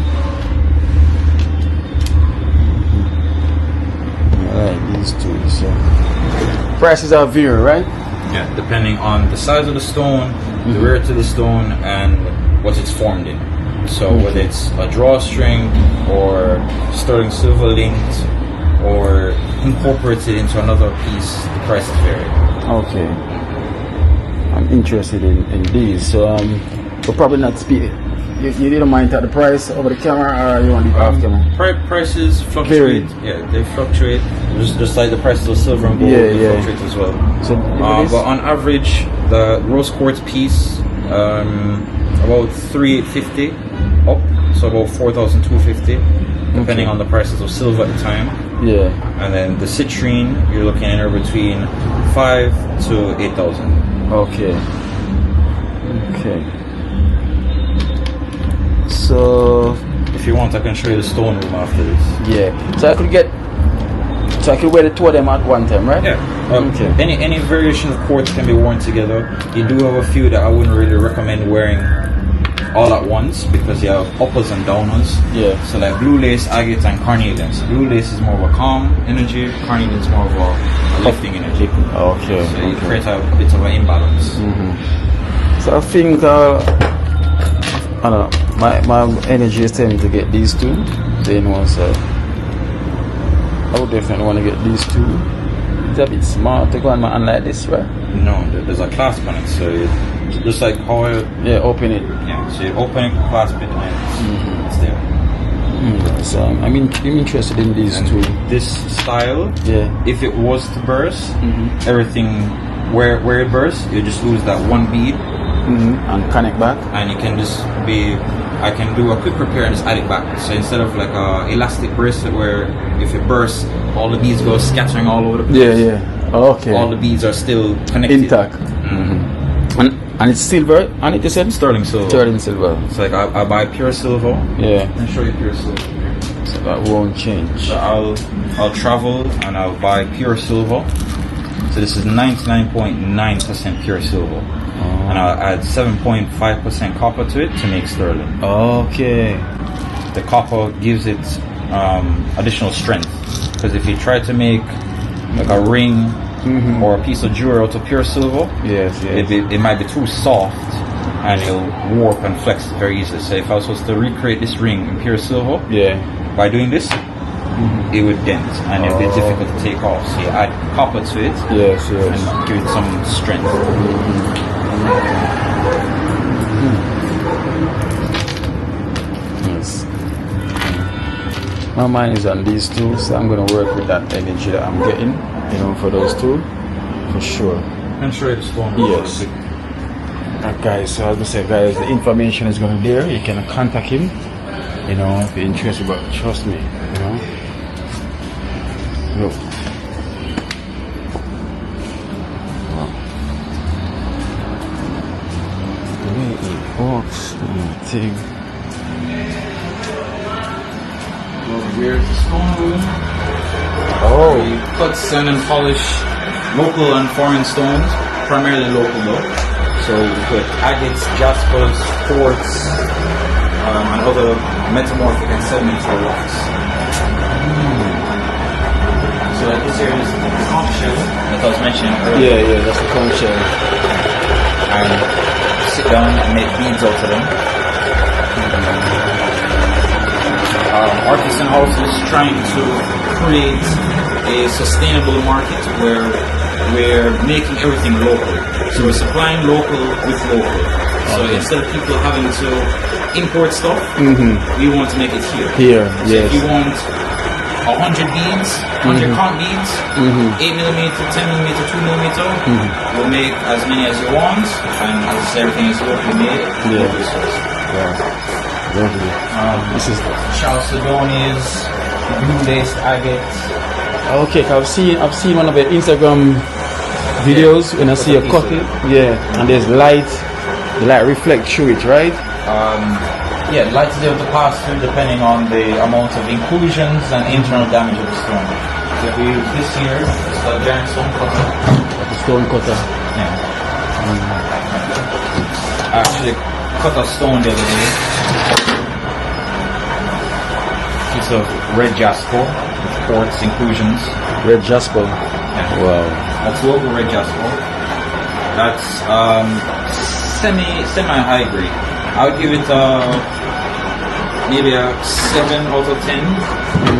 Speaker 1: alright, these two. So prices are vary, right?
Speaker 2: Yeah, depending on the size of the stone, the rarity of the stone, and what it's formed in. So whether it's a drawstring or sterling silver linked or incorporated into another piece, the prices vary.
Speaker 1: Okay. I'm interested in these. So we'll probably not speak. You didn't mind at the price over the camera, or you want it off camera?
Speaker 2: Prices fluctuate. Yeah, they fluctuate. Just like the prices of silver and gold, they fluctuate as well.
Speaker 1: So
Speaker 2: but on average, the rose quartz piece about 3,850 up, so about 4,250, depending on the prices of silver at the time.
Speaker 1: Yeah.
Speaker 2: And then the citrine, you're looking anywhere between 5 to 8,000.
Speaker 1: Okay. Okay. So
Speaker 2: If you want, I can show you the stone room after this.
Speaker 1: yeah. So I could wear the two of them at one time, right?
Speaker 2: Yeah.
Speaker 1: Okay.
Speaker 2: Any variation of quartz can be worn together. You do have a few that I wouldn't really recommend wearing all at once because you have uppers and downers.
Speaker 1: Yeah.
Speaker 2: So like blue lace, agate, and carnelian. So blue lace is more of a calm energy. Carnelian is more of a lifting energy.
Speaker 1: Okay.
Speaker 2: So you create a bit of an imbalance.
Speaker 1: So I think I don't know. My energy is telling me to get these two. Then once I would definitely want to get these two. It's a bit smart to go on my hand like this, right?
Speaker 2: No, there's a clasp on it. So just like how
Speaker 1: Yeah, open it.
Speaker 2: yeah. So you open it, clasp it, and it's there.
Speaker 1: So I'm interested in these
Speaker 2: And
Speaker 1: two.
Speaker 2: this style,
Speaker 1: Yeah.
Speaker 2: if it was to burst, everything where it bursts, you just lose that one bead,
Speaker 1: And connect back.
Speaker 2: and you can just I can do a quick repair and just add it back. So instead of like a elastic bracelet where if it bursts, all the beads go scattering all over the place.
Speaker 1: Yeah, yeah. Okay.
Speaker 2: All the beads are still connected.
Speaker 1: Intact. And it's silver, and it is
Speaker 2: Sterling silver.
Speaker 1: sterling silver.
Speaker 2: It's like I buy pure silver.
Speaker 1: Yeah.
Speaker 2: I'll show you pure silver here.
Speaker 1: So that won't change.
Speaker 2: So I'll travel and I'll buy pure silver. So this is 99.9% pure silver. And I'll add 7.5% copper to it to make sterling.
Speaker 1: Okay.
Speaker 2: The copper gives it additional strength. Because if you try to make like a ring or a piece of jewelry out of pure silver,
Speaker 1: Yes, yes.
Speaker 2: it might be too soft and it'll warp and flex very easily. So if I was supposed to recreate this ring in pure silver,
Speaker 1: Yeah.
Speaker 2: by doing this, it would dent and it would be difficult to take off. So you add copper to it
Speaker 1: Yes, yes.
Speaker 2: and give it some strength.
Speaker 1: Yes. My mind is on these two, so I'm gonna work with that energy that I'm getting, for those two, for sure.
Speaker 2: And show you the stone.
Speaker 1: Yes. Guys, so as I said, guys, the information is gonna be there. You can contact him, if you're interested, but trust me, Look. The way it walks and thing.
Speaker 2: Here's the stone room.
Speaker 1: Oh.
Speaker 2: We cut, sand, and polish local and foreign stones, primarily local though. So we put agates, jaspers, quartz, and other metamorphic and sedimentary rocks. So like this here is the conch shell that I was mentioning earlier.
Speaker 1: Yeah, that's the conch shell.
Speaker 2: And sit down and make beads out of them. Artisan houses trying to create a sustainable market where we're making everything local. So we're supplying local with local. So instead of people having to import stuff, we want to make it here.
Speaker 1: Here,
Speaker 2: So
Speaker 1: yes.
Speaker 2: if you want 100 beads, 100 conch beads, 8mm, 10mm, 2mm, we'll make as many as you want, and as everything is locally made, locally sourced.
Speaker 1: Lovely. This is
Speaker 2: Chalcedonies, blue laced agates.
Speaker 1: okay. I've seen one of the Instagram videos when I see a copy. Yeah, and there's light. The light reflect through it, right?
Speaker 2: Yeah, light is able to pass through depending on the amount of inclusions and internal damage of the stone. So if we use this here, it's a gemstone cutter.
Speaker 1: Like a stone cutter.
Speaker 2: Yeah. I actually cut a stone the other day. Piece of red jasper with quartz inclusions.
Speaker 1: Red jasper.
Speaker 2: Yeah.
Speaker 1: Wow.
Speaker 2: That's local red jasper. That's semi high grade. I would give it maybe a 7 out of 10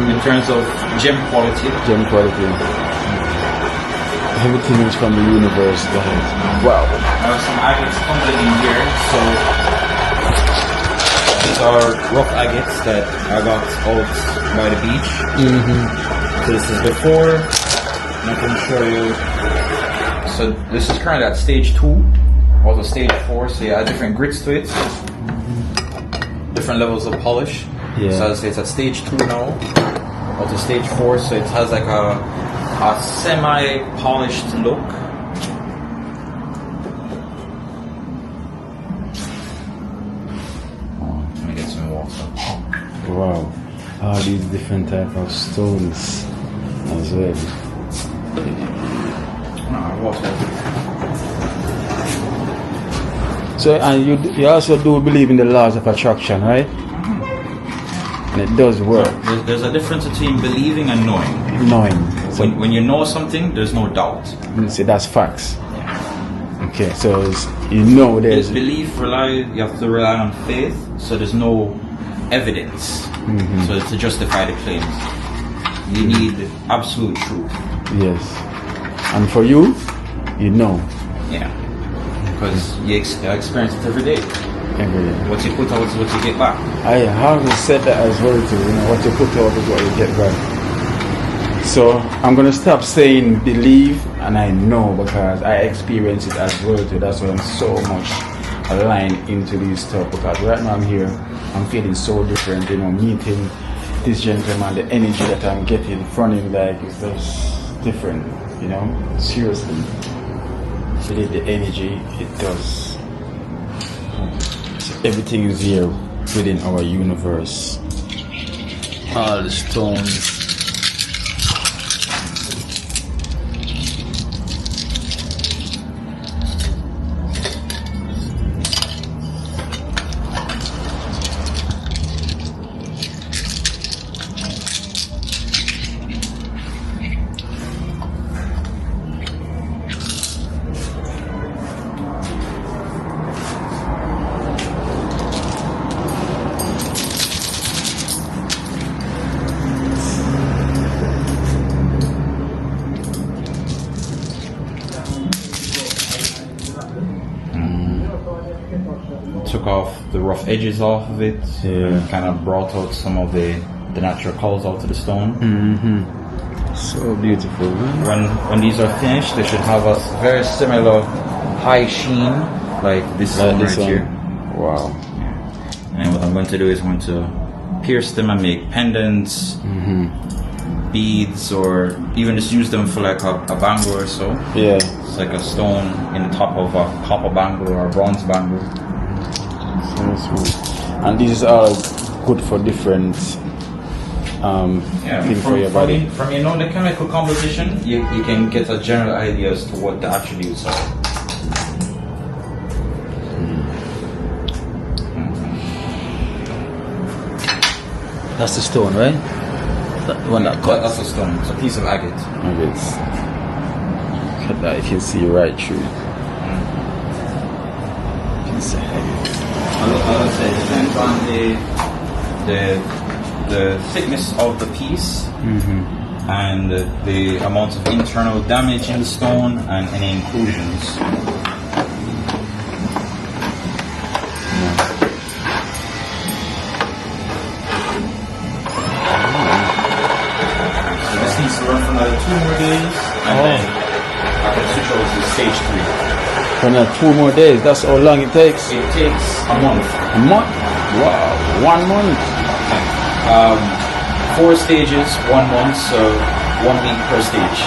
Speaker 2: in terms of gem quality.
Speaker 1: Gem quality. Everything is from the universe, guys. Wow.
Speaker 2: I have some agates tumbling in here, so these are rough agates that I got out by the beach. So this is before, and I can show you. So this is currently at stage 2. auto stage 4, so you add different grits to it, different levels of polish.
Speaker 1: Yeah.
Speaker 2: So as I say, it's at stage 2 now, auto stage 4, so it has like a semi-polished look. Let me get some water.
Speaker 1: Wow. All these different type of stones as well.
Speaker 2: Water.
Speaker 1: So, and you also do believe in the laws of attraction, right? And it does work.
Speaker 2: There's a difference between believing and knowing.
Speaker 1: Knowing. So,
Speaker 2: When you know something, there's no doubt.
Speaker 1: see, that's facts. Okay, so you know there's.
Speaker 2: Belief, you have to rely on faith, so there's no evidence. So to justify the claims, you need absolute truth.
Speaker 1: Yes. And for you, you know.
Speaker 2: Yeah. Because you experience it every day.
Speaker 1: Every day.
Speaker 2: What you put out is what you get back.
Speaker 1: I have said that as well too. You know, what you put out is what you get back. So I'm gonna stop saying believe and I know because I experience it as well too. That's why I'm so much aligned into this stuff because right now I'm here, I'm feeling so different. You know, meeting this gentleman, the energy that I'm getting from him, like it's just different. You know, seriously. Believe the energy it does. So everything is here within our universe. All the stones.
Speaker 2: Took off the rough edges off of it,
Speaker 1: Yeah.
Speaker 2: and kind of brought out some of the natural colors out of the stone.
Speaker 1: So beautiful. Huh?
Speaker 2: When these are finished, they should have a very similar high sheen, like this
Speaker 1: Like
Speaker 2: one
Speaker 1: this
Speaker 2: right
Speaker 1: one.
Speaker 2: here.
Speaker 1: Wow.
Speaker 2: And what I'm going to do is I'm going to pierce them and make pendants, beads, or even just use them for like a bangle or so.
Speaker 1: Yeah.
Speaker 2: It's like a stone in the top of a copper bangle or a bronze bangle.
Speaker 1: So smooth. And these are good for different things for your body.
Speaker 2: From you know the chemical composition, you can get a general idea as to what the attributes are.
Speaker 1: That's the stone, right? The one that cuts.
Speaker 2: That's a stone. It's a piece of agate.
Speaker 1: Okay. Look at that, if you see right through. You can see it.
Speaker 2: I'll say it depends on the thickness of the piece and the amount of internal damage in the stone and any inclusions. So this needs to run for another 2 more days and then I can switch over to stage 3.
Speaker 1: For another 2 more days, that's how long it takes?
Speaker 2: It takes a month.
Speaker 1: A month? Wow, 1 month.
Speaker 2: 4 stages, 1 month, so 1 week per stage.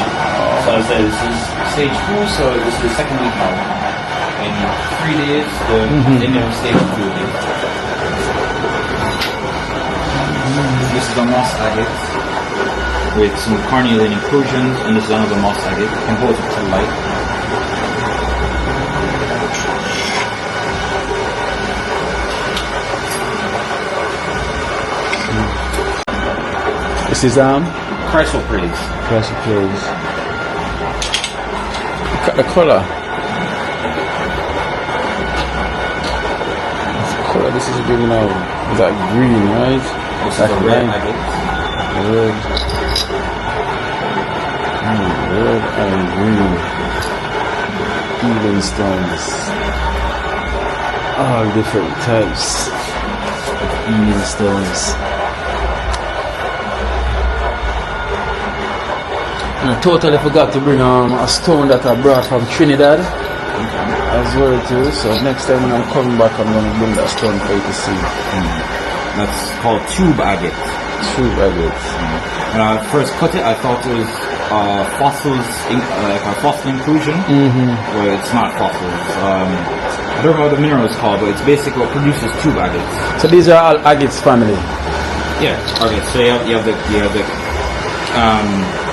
Speaker 2: So I said this is stage 2, so this is the second week now. In 3 days, the end of stage 2 again. This is a moss agate with some carnelian inclusions, and this is another moss agate. You can hold it to the light.
Speaker 1: This is
Speaker 2: Chrysoprase.
Speaker 1: Chrysoprase. Look at the color. This is big now. Is that green, right?
Speaker 2: This is a red agate.
Speaker 1: Red. Red and green. Even stones. All different types of even stones. And I totally forgot to bring a stone that I brought from Trinidad. as well too. So next time when I'm coming back, I'm gonna bring that stone for you to see.
Speaker 2: That's called tube agate.
Speaker 1: Tube agates.
Speaker 2: When I first cut it, I thought it was fossils, like a fossil inclusion. Well, it's not fossils. I don't know what the mineral is called, but it's basically what produces tube agates.
Speaker 1: So these are all agates family.
Speaker 2: Yeah. Okay. So you have the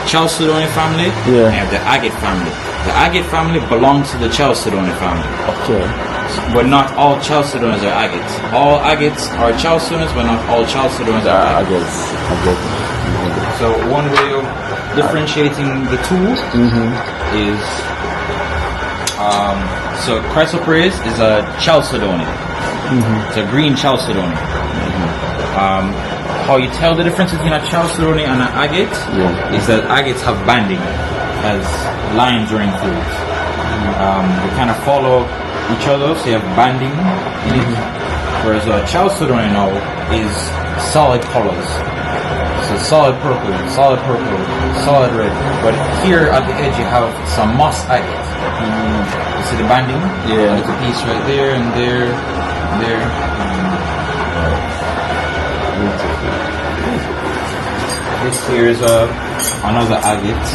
Speaker 2: Chalcedony family.
Speaker 1: Yeah.
Speaker 2: And you have the agate family. The agate family belongs to the Chalcedony family.
Speaker 1: Okay.
Speaker 2: But not all Chalcedonians are agates. All agates are Chalcedonians, but not all Chalcedonians are agates. So one way of differentiating the two is so chrysoprase is a Chalcedony. It's a green Chalcedony. How you tell the difference between a Chalcedony and an agate is that agates have banding as lines running through it. They kind of follow each other, so you have banding in it. Whereas a Chalcedony now is solid colors. So solid purple, solid red. But here at the edge you have some moss agate. You see the banding?
Speaker 1: Yeah.
Speaker 2: There's a piece right there and there and there. This here is another agate.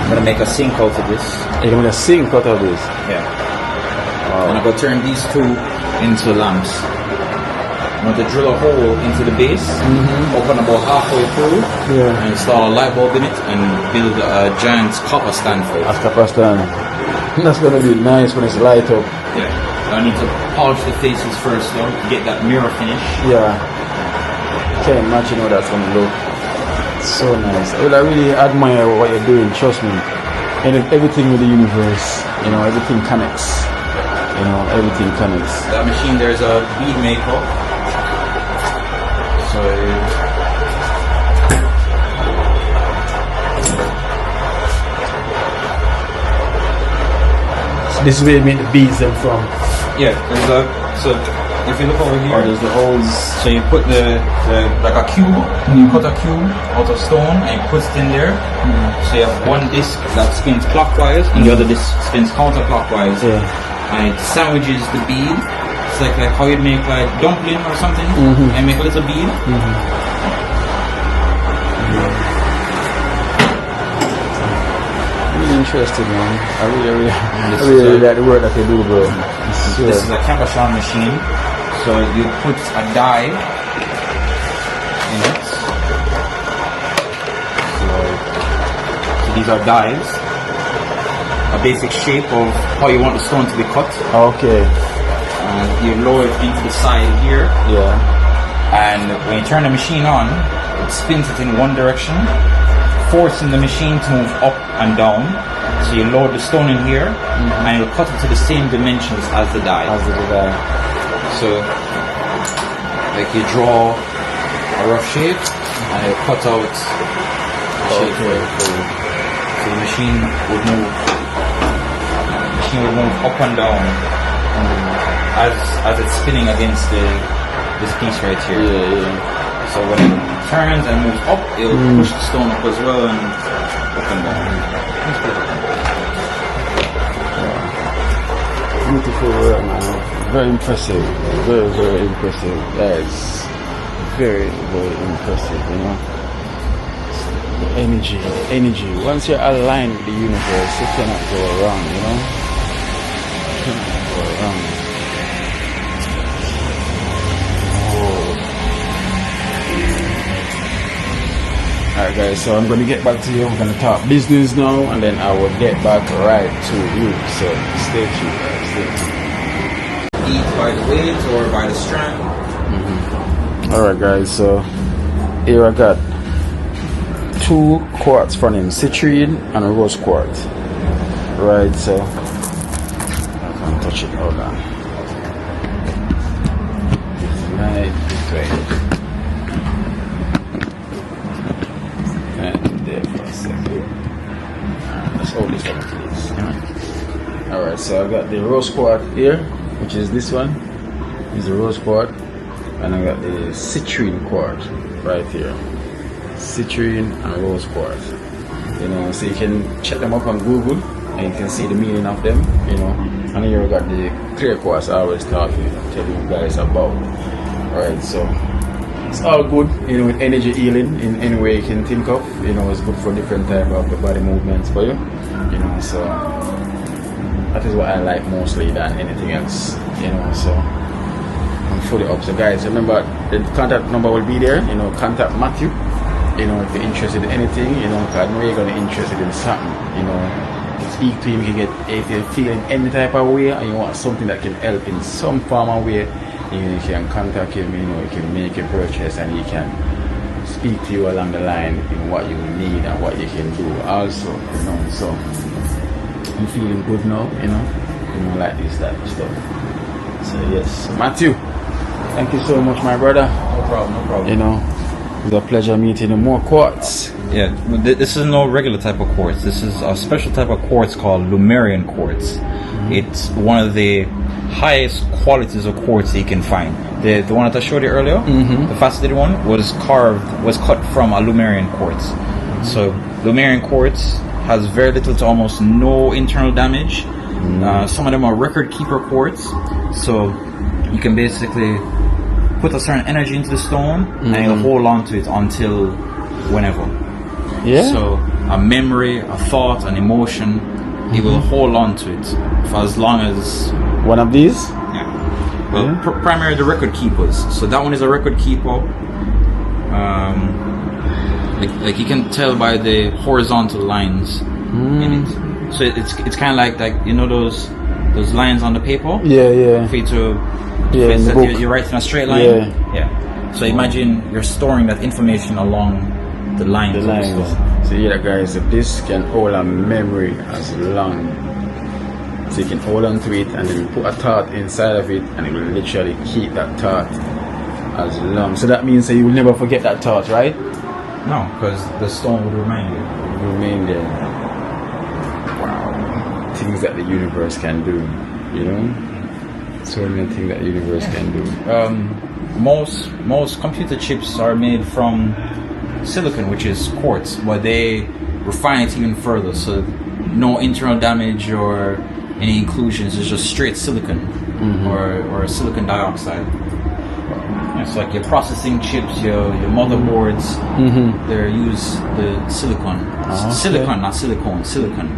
Speaker 2: I'm gonna make a sink out of this.
Speaker 1: You're gonna sink out of this.
Speaker 2: Yeah. And I'm gonna turn these two into lamps. I'm going to drill a hole into the base, open about halfway through, and install a light bulb in it, and build a giant copper stand for it.
Speaker 1: A copper stand. That's gonna be nice when it's light up.
Speaker 2: Yeah. I need to polish the faces first though, to get that mirror finish.
Speaker 1: Yeah. Can't imagine how that's gonna look. So nice. Well, I really admire what you're doing, trust me. And everything with the universe, you know, everything connects. You know, everything connects.
Speaker 2: That machine, there's a bead maker. So
Speaker 1: this is where you make the beads them from.
Speaker 2: yeah, there's a, so if you look over here,
Speaker 1: There's the holes.
Speaker 2: so you put the like a cube, you cut a cube out of stone and you put it in there. So you have one disc that spins clockwise and the other disc spins counterclockwise.
Speaker 1: Yeah.
Speaker 2: And it sandwiches the bead. It's like how you'd make like dumpling or something and make a little bead.
Speaker 1: Really interesting, man. I really like the work that you do, bro.
Speaker 2: This is a cabochon machine. So you put a die in it. So these are dies. A basic shape of how you want the stone to be cut.
Speaker 1: Okay.
Speaker 2: You lower it into the side here.
Speaker 1: Yeah.
Speaker 2: And when you turn the machine on, it spins it in one direction, forcing the machine to move up and down. So you load the stone in here, and it'll cut it to the same dimensions as the die. So, like you draw a rough shape, and it'll cut out the shape for you. So the machine would move. Up and down as it's spinning against this piece right here. So when it turns and moves up, it'll push the stone up as well and up and down.
Speaker 1: Beautiful work, man. Very impressive. Very, very impressive. That's very, very impressive, you know. The energy. Once you're aligned with the universe, you cannot go wrong, you know. You cannot go wrong. Alright guys, so I'm going to get back to you. We're going to talk business now, and then I will get back right to you. So stay tuned, guys. Stay tuned.
Speaker 2: Eat by the weight or by the strand.
Speaker 1: Alright guys, so here I got 2 quartz from him, citrine and a rose quartz. Right, so I can't touch it, hold on. Right this way. And there for a second. Let's hold this one to this. Alright, so I got the rose quartz here, which is this one. This is the rose quartz. And I got the citrine quartz right here. Citrine and rose quartz. You know, so you can check them up on Google. and you can see the meaning of them, you know. And here we got the clear quartz I always tell you guys about. Alright, so it's all good, you know, with energy healing in any way you can think of. You know, it's good for different type of the body movements for you. You know, so that is what I like mostly than anything else. You know, so I'm fully up. So guys, remember the contact number will be there. You know, contact Matthew. You know, if you're interested in anything, you know, I know you're gonna be interested in something. You know, speak to him. You can get, if you're feeling any type of way and you want something that can help in some form or way, you can contact him. You know, you can make a purchase and he can speak to you along the line in what you need and what you can do also. You know, so I'm feeling good now. You know, like this type of stuff. So yes, Matthew, thank you so much, my brother.
Speaker 2: No problem.
Speaker 1: You know, it's a pleasure meeting you. More quartz.
Speaker 2: Yeah, this is no regular type of quartz. This is a special type of quartz called Lemurian quartz. It's one of the highest qualities of quartz you can find. The one that I showed you earlier, the faceted one, was cut from a Lemurian quartz. So Lemurian quartz has very little to almost no internal damage. Some of them are record keeper quartz, so you can basically put a certain energy into the stone and you'll hold on to it until whenever.
Speaker 1: Yeah.
Speaker 2: So a memory, a thought, an emotion, it will hold on to it for as long as.
Speaker 1: One of these?
Speaker 2: Yeah. Well, primarily the record keepers. So that one is a record keeper. Like you can tell by the horizontal lines in it. So it's kind of like you know those lines on the paper.
Speaker 1: Yeah.
Speaker 2: For you to
Speaker 1: in the book.
Speaker 2: you're writing a straight line. Yeah. So imagine you're storing that information along the lines.
Speaker 1: The lines. So yeah, guys, if this can hold a memory as long, so you can hold on to it and then you put a thought inside of it and it will literally keep that thought as long. So that means that you will never forget that thought, right?
Speaker 2: No, because the stone would remind you.
Speaker 1: It will remain there. Wow. Things that the universe can do, you know? So many things that the universe can do.
Speaker 2: Most computer chips are made from silicon, which is quartz, but they refine it even further, so no internal damage or any inclusions. It's just straight silicon or silicon dioxide. It's like your processing chips, your motherboards, they use the silicon. Silicon, not silicone, silicon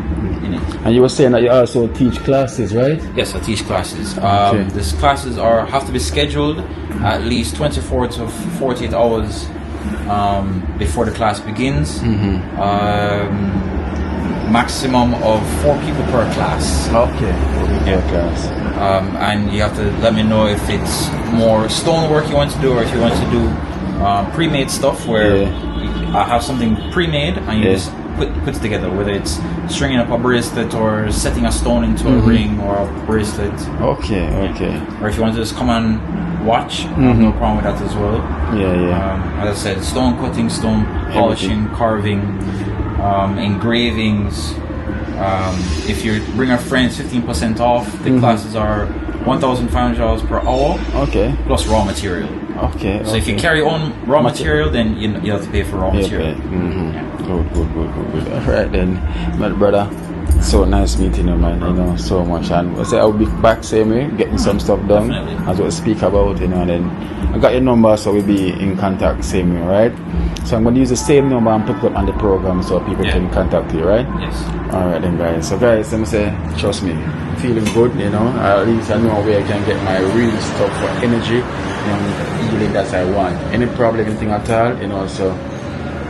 Speaker 2: in it.
Speaker 1: And you were saying that you also teach classes, right?
Speaker 2: Yes, I teach classes.
Speaker 1: Okay.
Speaker 2: These classes have to be scheduled at least 24 to 48 hours before the class begins. Maximum of 4 people per class.
Speaker 1: Okay. Per class.
Speaker 2: And you have to let me know if it's more stonework you want to do or if you want to do pre-made stuff where I have something pre-made and you just put it together, whether it's stringing up a bracelet or setting a stone into a ring or a bracelet.
Speaker 1: Okay.
Speaker 2: Or if you want to just come and watch, I have no problem with that as well. As I said, stone cutting, stone polishing, carving, engravings. If you bring a friend, 15% off. The classes are $1,500 per hour.
Speaker 1: Okay.
Speaker 2: Plus raw material.
Speaker 1: Okay.
Speaker 2: So if you carry your own raw material, then you have to pay for raw material.
Speaker 1: Good. All right then, my brother. So nice meeting you, man. You know, so much. And I say I'll be back same way, getting some stuff done.
Speaker 2: Definitely.
Speaker 1: As well speak about, you know. And then I got your number, so we'll be in contact same way, right? So I'm gonna use the same number and put it up on the program so people can contact you, right?
Speaker 2: Yes.
Speaker 1: All right then, guys. So guys, let me say, trust me, feeling good. You know, at least I know where I can get my real stuff for energy and healing that I want. Any problem, anything at all, you know. So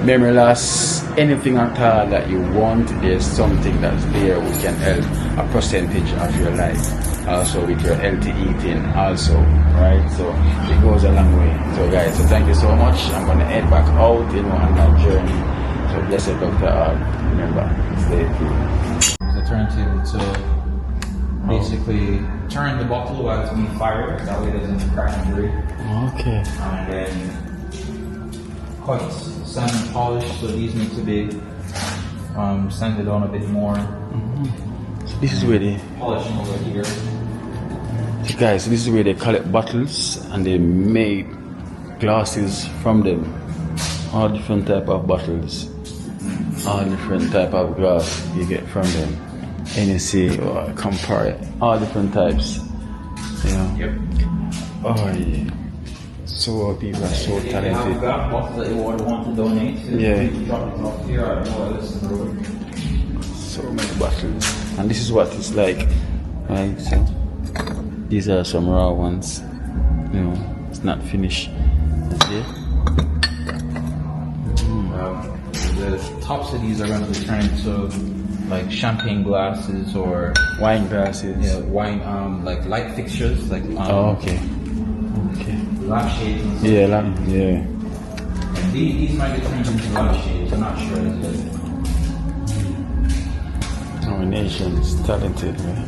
Speaker 1: memory loss, anything at all that you want, there's something that's there which can help a percentage of your life. Also with your healthy eating also, right? So it goes a long way. So guys, so thank you so much. I'm gonna head back out, you know, on my journey. So blessed Dr. R. Remember, stay tuned.
Speaker 2: The turntable to basically turn the bottle while it's being fired, that way it doesn't crack and break.
Speaker 1: Okay.
Speaker 2: And then cut, sand and polish, so these need to be sanded on a bit more.
Speaker 1: So this is where they
Speaker 2: Polishing over here.
Speaker 1: So guys, so this is where they collect bottles and they make glasses from them. All different type of bottles, all different type of glass you get from them. NSC or compare all different types. You know.
Speaker 2: Yep.
Speaker 1: Oh yeah. So people are so talented.
Speaker 2: got bottles that you want to donate.
Speaker 1: Yeah.
Speaker 2: Drop it off here or listen to the
Speaker 1: So many bottles. And this is what it's like. Right, so these are some raw ones. You know, it's not finished. See?
Speaker 2: The tops of these are going to be turned into like champagne glasses or
Speaker 1: Wine glasses.
Speaker 2: wine, like light fixtures, like
Speaker 1: Oh, okay. Okay.
Speaker 2: lampshades. And stuff.
Speaker 1: Yeah, yeah.
Speaker 2: These might get turned into lampshades. I'm not sure.
Speaker 1: Our nation is talented, man.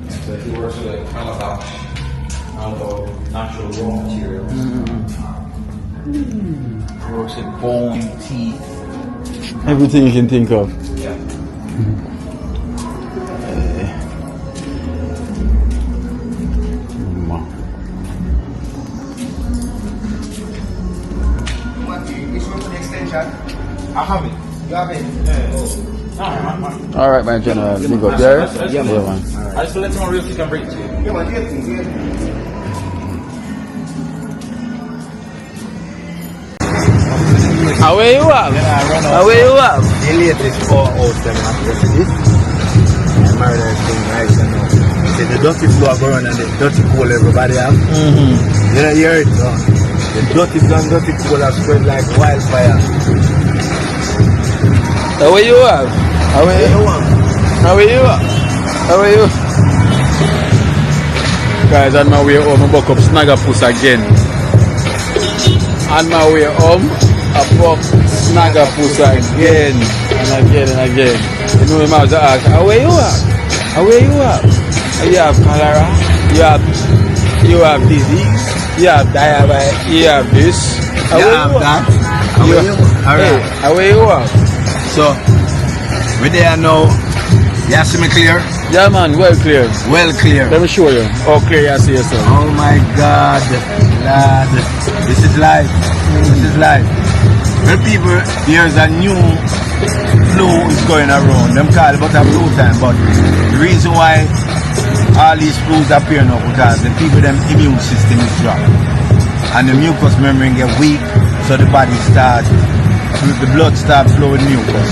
Speaker 2: So if you work with like calabash, natural raw materials. Works with bone, teeth.
Speaker 1: Everything you can think of.
Speaker 2: Yeah.
Speaker 5: This one for the extension. I have it. You have it?
Speaker 1: All right, my general. Big up there. Yeah, man.
Speaker 2: I just let someone real quick and bring it to you.
Speaker 5: Yeah, man. Do it.
Speaker 1: Away you up. Away you up.
Speaker 5: The latest 4 out them after this. Murder thing right now. See the dirty flow go on and the dirty coal everybody have. You know, you heard no? The dirty coal have spread like wildfire.
Speaker 1: Away you up. Away you up. Away you up. Away you. Guys, on my way home, I buck up Snagapus again. On my way home, I buck Snagapus again and again and again. You know, I was ask, where you at? Where you at? You have cholera, you have disease, you have diabetes, you have this.
Speaker 5: You have that. Alright.
Speaker 1: Where you at?
Speaker 5: So, we there now. You see me clear?
Speaker 1: Yeah, man, well clear.
Speaker 5: Well clear.
Speaker 1: Let me show you. Oh, clear, you see yourself.
Speaker 5: Oh my God, lad. This is life. This is life. When people, there's a new flu is going around. Them call it but a flu time. But the reason why all these flus appear now because the people, them immune system is dropped. And the mucous membrane get weak, so the body starts, the blood starts flowing mucus.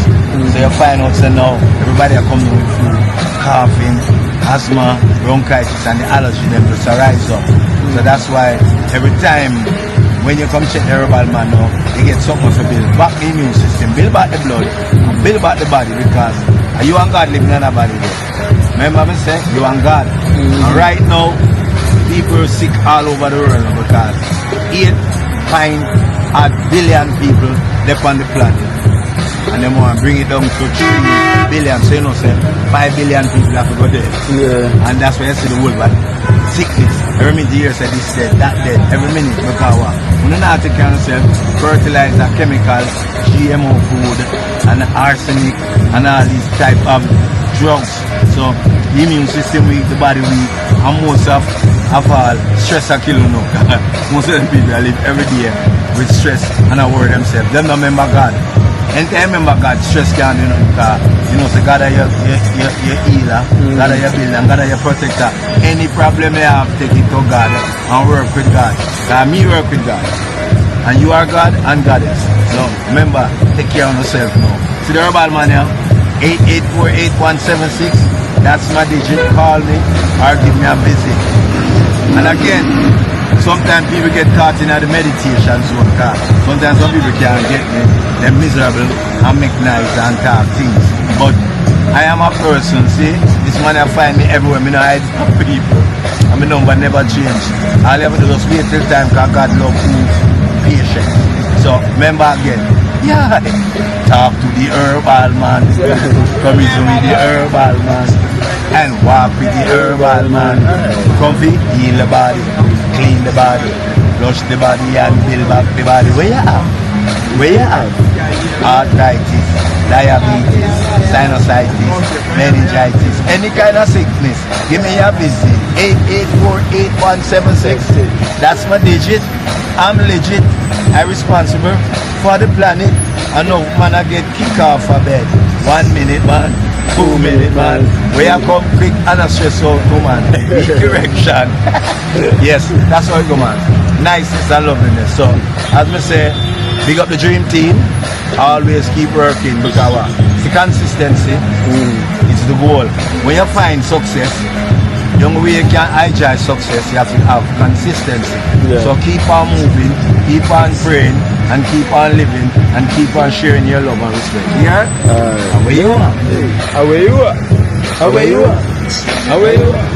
Speaker 5: So you find out so now everybody are coming with flu, coughing, asthma, bronchitis, and the allergy them just rise up. So that's why every time when you come check the herbal man now, you get something to build back the immune system, build back the blood, and build back the body because you and God living in a body there. Remember me say, you and God. And right now, people are sick all over the world because 8.8 billion people left on the planet. And they want to bring it down to 3 billion. So you know, say 5 billion people have to go there.
Speaker 1: Yeah.
Speaker 5: And that's why you see the world body. Sickness. Every minute you hear say this dead, that dead. Every minute because what? When you not take care of yourself, fertilizer, chemicals, GMO food, and arsenic, and all these type of drugs. So the immune system weak, the body weak, and most of all, stress are killing now. Most of the people live every day with stress and I worry themselves. Them don't remember God. Anytime remember God, stress can't do nothing because you know, so God is your healer, God is your builder, God is your protector. Any problem you have, take it to God and work with God. Because me work with God. And you are God and God is. So remember, take care of yourself now. See the herbal man here? 8848-8176. That's my digit. Call me or give me a visit. And again, sometimes people get caught in the meditation zone. Sometimes some people can't get me. They're miserable and make nice and talk things. But I am a person, see? This man I find me everywhere. I hide from people. And my number never change. All you have to do is wait till time because God loves you patient. So remember again, yeah, talk to the herbal man. Come reason with the herbal man. And walk with the herbal man. Comfy, heal the body, clean the body, flush the body and build back the body. Where you have? Where you have? Arthritis, diabetes, sinusitis, meningitis, any kind of sickness. Give me a visit. 8848176. That's my digit. I'm legit. I'm responsible for the planet. I know man I get kick off a bed. 1 minute man, 2 minute man. Where I come quick and I stress out no man. Correction. Yes, that's how it go man. Niceness and loveliness. So as me say, big up the dream team. Always keep working because it's the consistency. It's the goal. When you find success, the only way you can hijack success, you have to have consistency.
Speaker 1: Yeah.
Speaker 5: So keep on moving, keep on praying, and keep on living, and keep on sharing your love and respect. Yeah? Where you are?
Speaker 1: Where you are? Where you are? Where you are?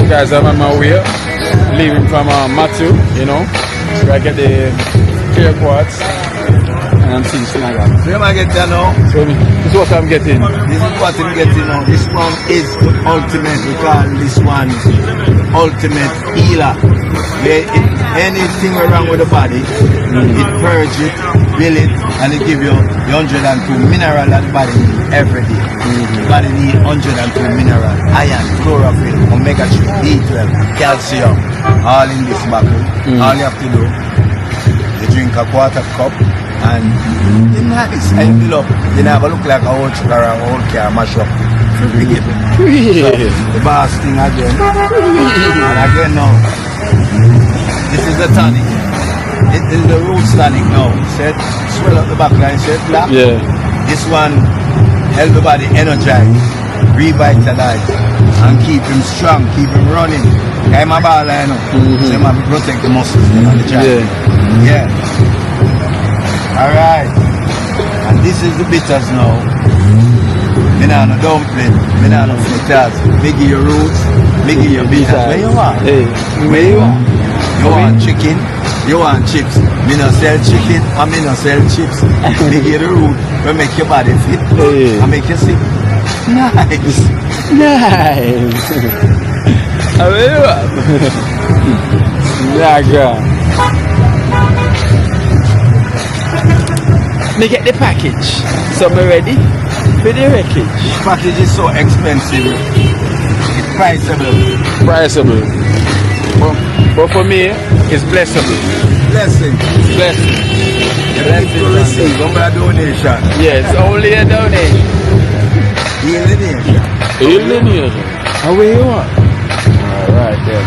Speaker 1: So guys, I'm on my way, leaving from Matthew, you know, so I get the clear quartz, and I'm seeing Sinaga.
Speaker 5: Where am I getting there now?
Speaker 1: So this is what I'm getting.
Speaker 5: This is what I'm getting now. This one is the ultimate. We call this one ultimate healer. Where anything wrong with the body, it purge it, build it, and it give you the 102 mineral that the body needs every day. The body needs 102 mineral, iron, chlorophyll, omega-3, B12, calcium, all in this bottle. All you have to do, you drink a quarter cup, and it's nice. And fill up. You never look like a old sugar or a old car mash up. So, the boss thing again. And again now. This is the tonic. It is the roots tonic now. Said swell up the back line, said black.
Speaker 1: Yeah.
Speaker 5: This one help the body energize, revitalize, and keep him strong, keep him running. I'm a ball line now. So you have to protect the muscles on the joint. Yeah. Alright, and this is the bitters now. Me nah no dumpling, me nah no fritters. Me give your roots, me give your bitters. Where you want?
Speaker 1: Hey,
Speaker 5: Where you want? You want chicken? You want chips? Me no sell chicken, and me no sell chips. Me give the root, we make your body fit,
Speaker 1: Hey.
Speaker 5: and make you sick. Nice.
Speaker 1: Nice. Where you are? Naga. Me get the package. So me ready for the wreckage.
Speaker 5: Package is so expensive. It's priceable.
Speaker 1: Priceable. But for me, it's blessable.
Speaker 5: Blessing.
Speaker 1: Blessing.
Speaker 5: Blessing to receive. Don't buy a donation.
Speaker 1: Yes, only a donation.
Speaker 5: Healing nation.
Speaker 1: Healing. How where you are? Alright then.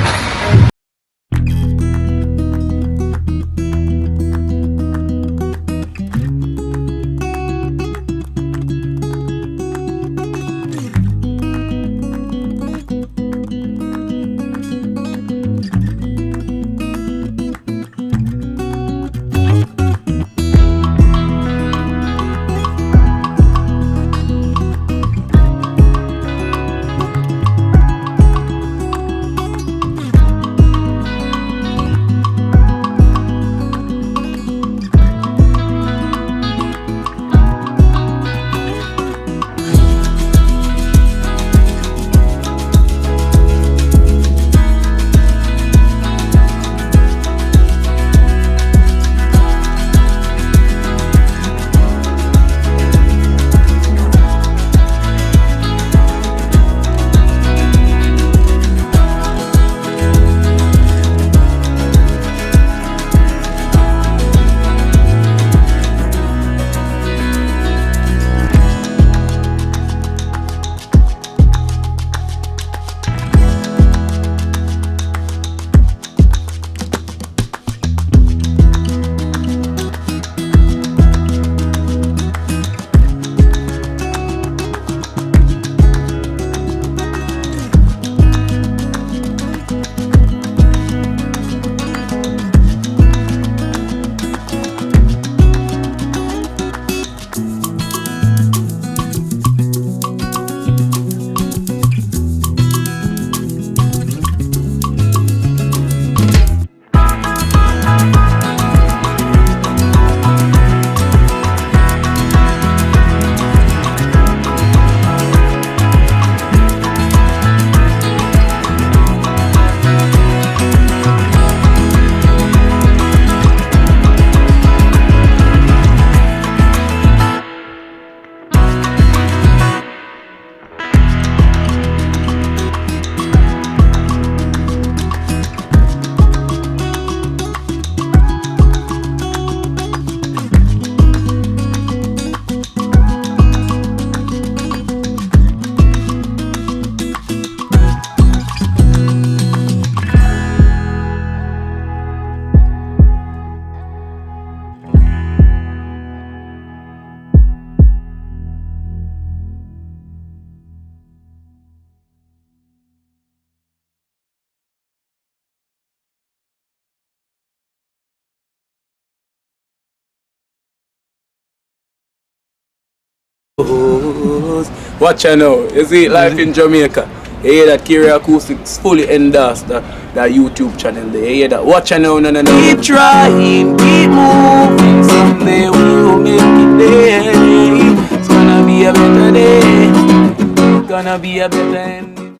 Speaker 3: Watch out now. You see life in Jamaica. You hear that Curation Acoustics fully endorsed that YouTube channel there. You hear that? Watch out now, no. Keep trying, keep moving. Someday we will make it there. It's gonna be a better day. Gonna be a better day.